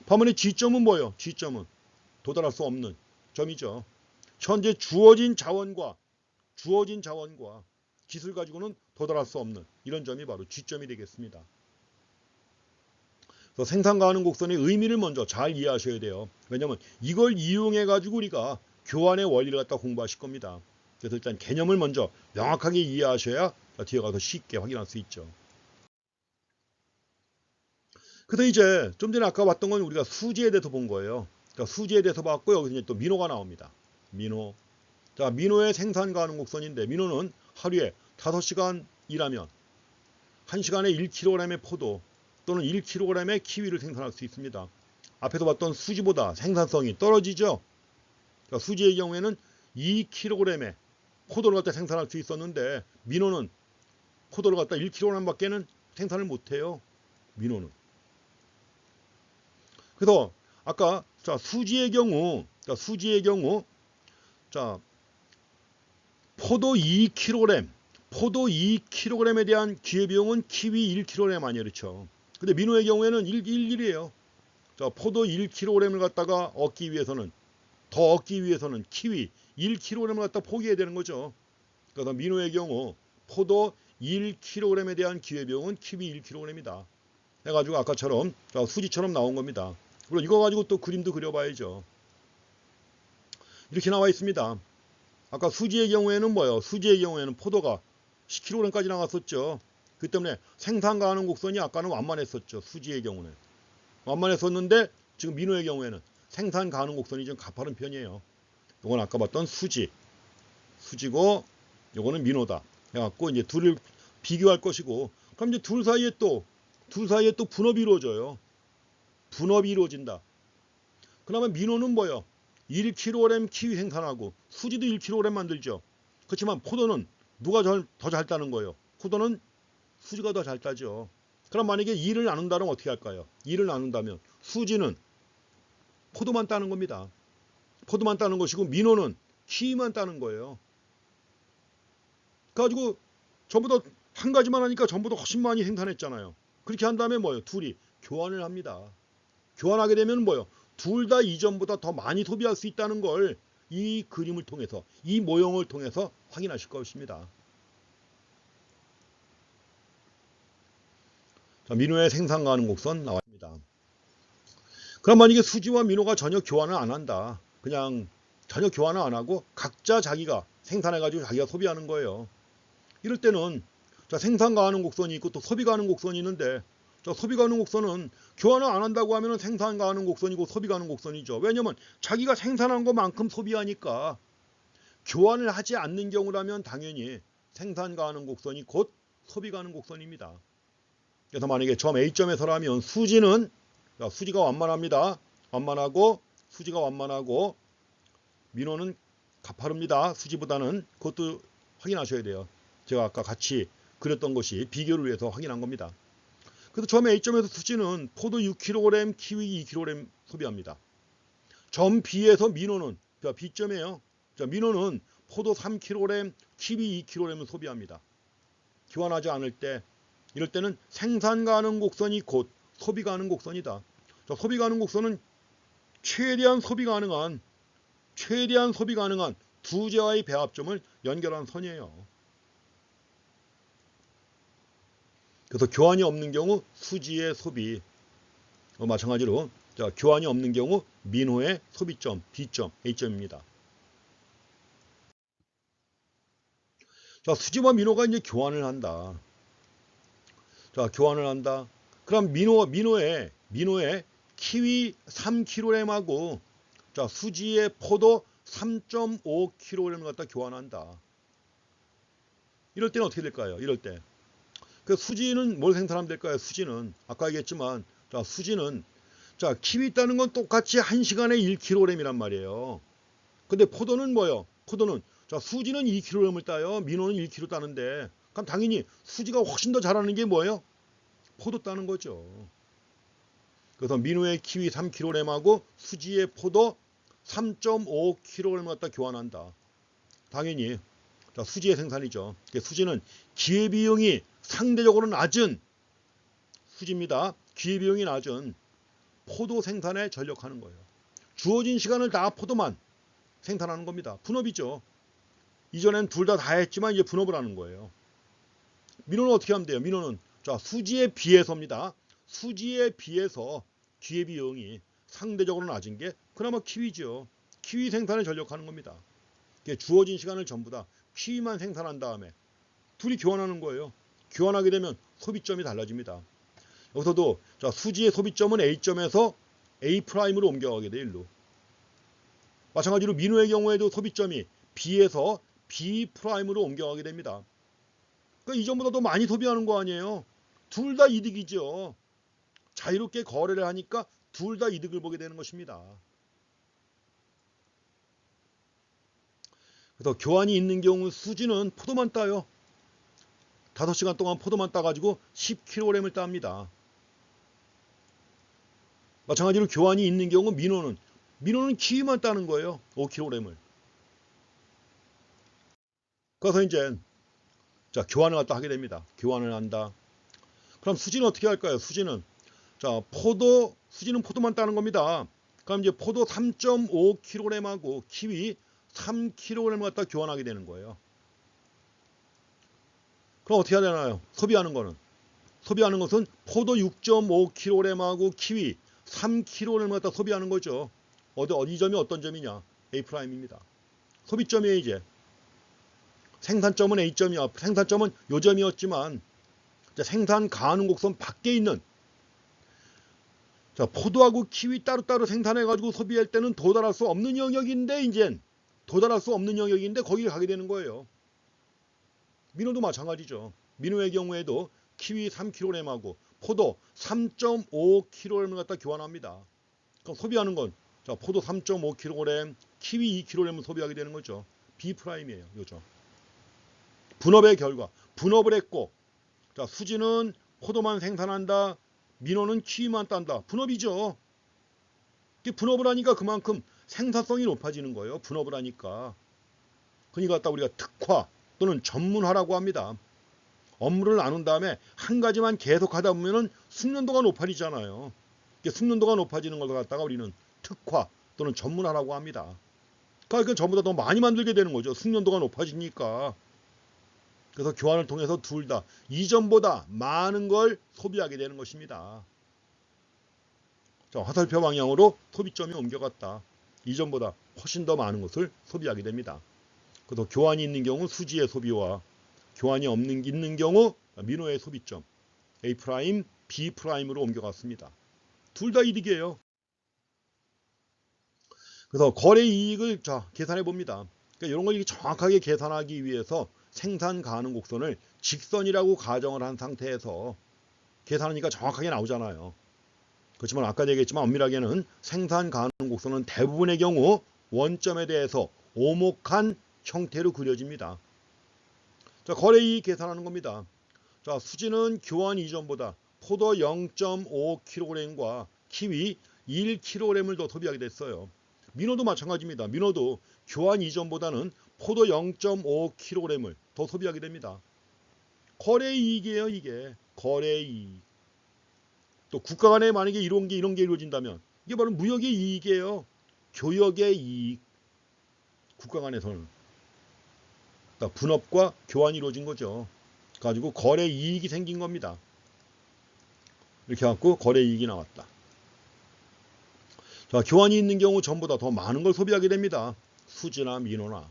반면에 G점은 뭐예요? G점은 도달할 수 없는 점이죠. 현재 주어진 자원과 기술 가지고는 도달할 수 없는 이런 점이 바로 G점이 되겠습니다. 그래서 생산 가능 곡선의 의미를 먼저 잘 이해하셔야 돼요. 왜냐하면 이걸 이용해 가지고 우리가 교환의 원리를 갖다 공부하실 겁니다. 그래서 일단 개념을 먼저 명확하게 이해하셔야 뒤에 가서 쉽게 확인할 수 있죠. 그래서 이제 좀 전에 아까 봤던 건 우리가 수지에 대해서 본 거예요. 그러니까 수지에 대해서 봤고 여기서 이제 또 민호가 나옵니다. 민호. 자, 민호의 생산 가능 곡선인데 민호는 하루에 5시간 일하면 1시간에 1kg의 포도 또는 1kg의 키위를 생산할 수 있습니다. 앞에서 봤던 수지보다 생산성이 떨어지죠. 그러니까 수지의 경우에는 2kg의 포도를 갖다 생산할 수 있었는데 민호는 포도를 갖다 1kg밖에는 생산을 못해요. 민호는. 그래서 아까 자, 수지의 경우 자, 포도 2kg에 대한 기회비용은 키위 1kg 아니에요. 그렇죠. 근데 민호의 경우에는 1이에요. 자, 포도 1kg을 갖다가 얻기 위해서는 키위 1kg을 갖다 포기해야 되는 거죠. 그래서 민호의 경우 포도 1kg에 대한 기회비용은 키위 1kg입니다. 해가지고 아까처럼 수지처럼 나온 겁니다. 물론 이거 가지고 또 그림도 그려봐야죠. 이렇게 나와 있습니다. 아까 수지의 경우에는 뭐예요? 수지의 경우에는 포도가 10kg까지 나갔었죠. 그 때문에 생산 가능 곡선이 아까는 완만했었죠. 수지의 경우는 완만했었는데 지금 민호의 경우에는 생산 가능 곡선이 좀 가파른 편이에요. 이건 아까 봤던 수지고 요거는 민호다 해갖고 이제 둘을 비교할 것이고, 그럼 이제 둘 사이에 또 분업이 이루어져요. 분업이 이루어진다. 그러면 민호는 뭐예요? 1kg 키위 생산하고 수지도 1kg 만들죠. 그렇지만 포도는 누가 더 잘 따는 거예요? 포도는 수지가 더 잘 따죠. 그럼 만약에 2를 나눈다면 어떻게 할까요? 2를 나눈다면 수지는 포도만 따는 겁니다. 포도만 따는 것이고 민호는 키위만 따는 거예요. 그래가지고 전부 다 한 가지만 하니까 전부 다 훨씬 많이 생산했잖아요. 그렇게 한 다음에 뭐예요? 둘이 교환을 합니다. 교환하게 되면 뭐예요? 둘 다 이전보다 더 많이 소비할 수 있다는 걸 이 그림을 통해서, 이 모형을 통해서 확인하실 것입니다. 자, 민호의 생산 가능 곡선 나왔습니다. 그럼 만약에 수지와 민호가 전혀 교환을 안 한다. 그냥 전혀 교환을 안 하고 각자 자기가 생산해가지고 자기가 소비하는 거예요. 이럴 때는 자, 생산 가능 곡선이 있고 또 소비 가능 곡선이 있는데, 자, 소비 가능 곡선은 교환을 안 한다고 하면 생산 가능 곡선이고 소비 가능 곡선이죠. 왜냐면 자기가 생산한 것만큼 소비하니까. 교환을 하지 않는 경우라면 당연히 생산 가능 곡선이 곧 소비 가능 곡선입니다. 그래서 만약에 점 A점에서라면 수지가 완만합니다. 완만하고 수지가 완만하고 민호는 가파릅니다. 수지보다는. 그것도 확인하셔야 돼요. 제가 아까 같이 그렸던 것이 비교를 위해서 확인한 겁니다. 그래서 점 A점에서 수지는 포도 6kg, 키위 2kg 소비합니다. 점 B에서 민호는, B점이에요. 자, 민호는 포도 3kg, 키위 2kg을 소비합니다. 교환하지 않을 때, 이럴 때는 생산 가능 곡선이 곧 소비 가능 곡선이다. 자, 소비 가능 곡선은 최대한 소비 가능한 두 재와의 배합점을 연결한 선이에요. 그래서 교환이 없는 경우 수지의 소비, 마찬가지로 자, 교환이 없는 경우 민호의 소비점, B점, A점입니다. 자, 수지와 민호가 이제 교환을 한다. 자, 교환을 한다. 그럼 민호의 키위 3kg하고 자, 수지의 포도 3.5kg을 갖다 교환한다. 이럴 때는 어떻게 될까요? 이럴 때. 그 수지는 뭘 생산하면 될까요? 수지는 아까 얘기했지만, 자, 수지는 자, 키위 따는 건 똑같이 1시간에 1kg이란 말이에요. 근데 포도는 뭐예요? 포도는 자, 수지는 2kg을 따요. 민호는 1kg 따는데, 그럼 당연히 수지가 훨씬 더 잘하는 게 뭐예요? 포도 따는 거죠. 그래서 민호의 키위 3kg하고 수지의 포도 3.5kg을 갖다 교환한다. 당연히 자, 수지의 생산이죠. 수지는 기회비용이 상대적으로 낮은 수지입니다. 기회비용이 낮은 포도 생산에 전력하는 거예요. 주어진 시간을 다 포도만 생산하는 겁니다. 분업이죠. 이전엔 둘 다 했지만 이제 분업을 하는 거예요. 민호는 어떻게 하면 돼요? 민호는 자, 수지에 비해서입니다. 수지에 비해서 기회비용이 상대적으로 낮은 게 그나마 키위죠. 키위 생산에 전력하는 겁니다. 주어진 시간을 전부 다 키위만 생산한 다음에 둘이 교환하는 거예요. 교환하게 되면 소비점이 달라집니다. 여기서도 자, 수지의 소비점은 A점에서 A'으로 옮겨가게 돼요. 일로. 마찬가지로 민호의 경우에도 소비점이 B에서 B'으로 옮겨가게 됩니다. 그러니까 이전보다 더 많이 소비하는 거 아니에요. 둘 다 이득이죠. 자유롭게 거래를 하니까 둘 다 이득을 보게 되는 것입니다. 그래서 교환이 있는 경우 수지는 포도만 따요. 5시간 동안 포도만 따가지고 10kg을 땁니다. 마찬가지로 교환이 있는 경우 민호는 키위만 따는 거예요. 5kg을. 그래서 이제 자, 교환을 갖다 하게 됩니다. 교환을 한다. 그럼 수지는 어떻게 할까요? 수지는 자, 수지는 포도만 따는 겁니다. 그럼 이제 포도 3.5kg하고 키위 3kg을 갖다 교환하게 되는 거예요. 그럼 어떻게 해야 되나요? 소비하는 것은 포도 6.5kg하고 키위 3kg를 갖다 소비하는 거죠. 어디 점이 어떤 점이냐? A'입니다. 소비점이에요, 이제. 생산점은 A점이야. 생산점은 요점이었지만 생산 가능 곡선 밖에 있는 포도하고 키위 따로따로 생산해가지고 소비할 때는 도달할 수 없는 영역인데 이젠 도달할 수 없는 영역인데 거기를 가게 되는 거예요. 민호도 마찬가지죠. 민호의 경우에도 키위 3kg하고 포도 3.5kg을 갖다 교환합니다. 그럼 소비하는 건 포도 3.5kg, 키위 2kg을 소비하게 되는 거죠. B'이에요. 요죠. 분업의 결과. 분업을 했고 수지는 포도만 생산한다. 민호는 키위만 딴다. 분업이죠. 분업을 하니까 그만큼 생산성이 높아지는 거예요. 분업을 하니까. 그러니까 우리가 특화 또는 전문화라고 합니다. 업무를 나눈 다음에 한 가지만 계속 하다 보면은 숙련도가 높아지잖아요. 숙련도가 높아지는 걸 갖다가 우리는 특화 또는 전문화라고 합니다. 그러니까 전보다 더 많이 만들게 되는 거죠. 숙련도가 높아지니까. 그래서 교환을 통해서 둘 다 이전보다 많은 걸 소비하게 되는 것입니다. 화살표 방향으로 소비점이 옮겨갔다. 이전보다 훨씬 더 많은 것을 소비하게 됩니다. 그래서 교환이 있는 경우 수지의 소비와 교환이 있는 경우 민호의 소비점 A', B'으로 옮겨갔습니다. 둘 다 이득이에요. 그래서 거래 이익을 계산해 봅니다. 그러니까 이런 걸 정확하게 계산하기 위해서 생산 가능 곡선을 직선이라고 가정을 한 상태에서 계산하니까 정확하게 나오잖아요. 그렇지만 아까 얘기했지만 엄밀하게는 생산 가능 곡선은 대부분의 경우 원점에 대해서 오목한 형태로 그려집니다. 거래 이익 계산하는 겁니다. 수지는 교환 이전보다 포도 0.5kg과 키위 1kg을 더 소비하게 됐어요. 민호도 마찬가지입니다. 민호도 교환 이전보다는 포도 0.5kg을 더 소비하게 됩니다. 거래 이익이에요, 이게. 거래 이익. 또 국가 간에 만약에 이런 게 이루어진다면 이게 바로 무역의 이익이에요. 교역의 이익. 국가 간에서는 분업과 교환이 이루어진 거죠. 가지고 거래 이익이 생긴 겁니다. 이렇게 해갖고 거래 이익이 나왔다. 교환이 있는 경우 전보다 더 많은 걸 소비하게 됩니다. 수지나 민호나.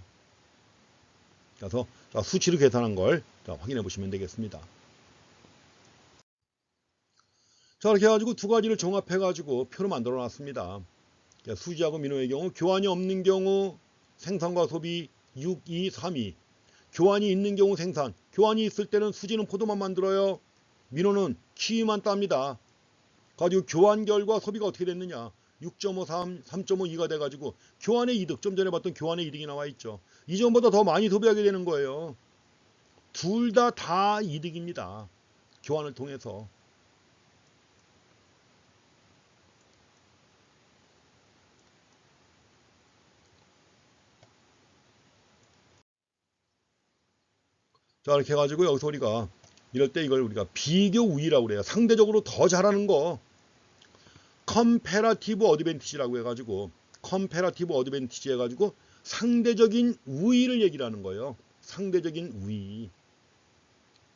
그래서 수치로 계산한 걸 확인해 보시면 되겠습니다. 이렇게 해가지고 두 가지를 종합해가지고 표로 만들어 놨습니다. 수지하고 민호의 경우 교환이 없는 경우 생산과 소비 6, 2, 3, 2. 교환이 있는 경우 생산. 교환이 있을 때는 수지는 포도만 만들어요. 민호는 키위만 땁니다. 가지고 교환 결과 소비가 어떻게 됐느냐. 6.53, 3.52가 돼가지고 교환의 이득, 좀 전에 봤던 교환의 이득이 나와 있죠. 이전보다 더 많이 소비하게 되는 거예요. 둘 다 이득입니다. 교환을 통해서. 이렇게 해가지고 여기서 우리가 이럴 때 이걸 우리가 비교 우위라고 그래요. 상대적으로 더 잘하는 거. 컴패러티브 어드밴티지라고 해가지고 컴패러티브 어드밴티지 해가지고 상대적인 우위를 얘기를 하는 거예요. 상대적인 우위.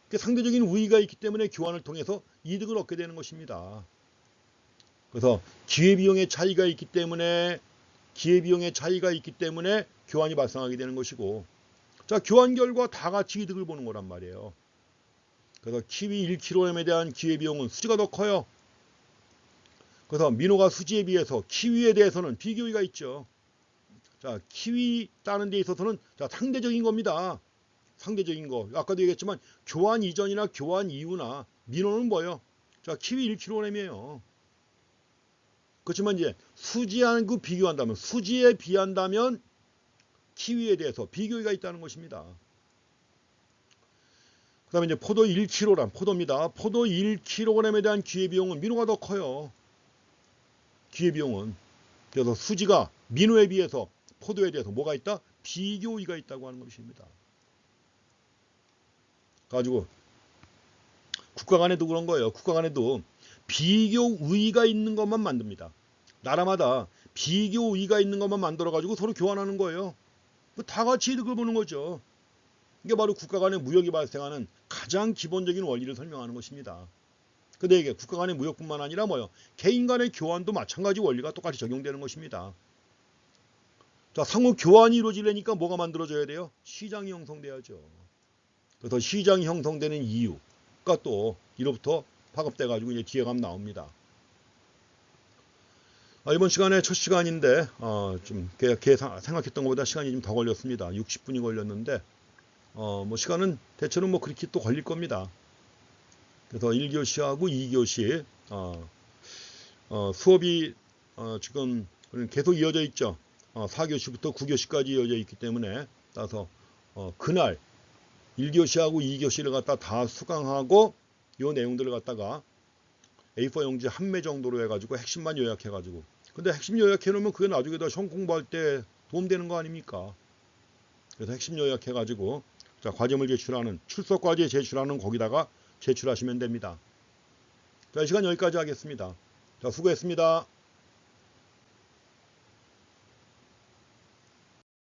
상대적인 우위가 있기 때문에 교환을 통해서 이득을 얻게 되는 것입니다. 그래서 기회비용의 차이가 있기 때문에 교환이 발생하게 되는 것이고, 교환 결과 다 같이 이득을 보는 거란 말이에요. 그래서 키위 1kg에 대한 기회비용은 수지가 더 커요. 그래서 민호가 수지에 비해서 키위에 대해서는 비교가 있죠. 키위 따는 데 있어서는 상대적인 겁니다. 상대적인 거. 아까도 얘기했지만 교환 이전이나 교환 이후나 민호는 뭐예요? 키위 1kg이에요. 그렇지만 이제 수지하고 비교한다면, 수지에 비한다면 키위에 대해서 비교가 있다는 것입니다. 그 다음에 이제 포도 1kg, 포도입니다. 포도 1kg에 대한 기회비용은 민호가 더 커요. 기회비용은. 그래서 수지가 민호에 비해서 포도에 대해서 뭐가 있다? 비교의가 있다고 하는 것입니다. 가지고 국가 간에도 그런 거예요. 국가 간에도 비교의가 있는 것만 만듭니다. 나라마다 비교의가 있는 것만 만들어 가지고 서로 교환하는 거예요. 다 같이 이득을 보는 거죠. 이게 바로 국가 간의 무역이 발생하는 가장 기본적인 원리를 설명하는 것입니다. 근데 이게 국가 간의 무역뿐만 아니라 뭐요? 개인 간의 교환도 마찬가지 원리가 똑같이 적용되는 것입니다. 자, 상호 교환이 이루어지려니까 뭐가 만들어져야 돼요? 시장이 형성돼야죠. 그래서 시장이 형성되는 이유가 또 이로부터 파급돼 가지고 이제 뒤에 가면 나옵니다. 이번 시간에 첫 시간인데 좀 생각했던 것보다 시간이 좀 더 걸렸습니다. 60분이 걸렸는데 뭐 시간은 대체로 뭐 그렇게 또 걸릴 겁니다. 그래서 1교시하고 2교시 수업이 지금 계속 이어져 있죠. 4교시부터 9교시까지 이어져 있기 때문에 따라서 그날 1교시하고 2교시를 갖다 다 수강하고 이 내용들을 갖다가 A4 용지 한 매 정도로 해가지고 핵심만 요약해가지고, 근데 핵심 요약해놓으면 그게 나중에 다 시험 공부할 때 도움되는 거 아닙니까? 그래서 핵심 요약해가지고 자, 과제물 제출하는 출석과제 제출하는 거기다가 제출하시면 됩니다. 자, 이 시간 여기까지 하겠습니다. 자, 수고했습니다.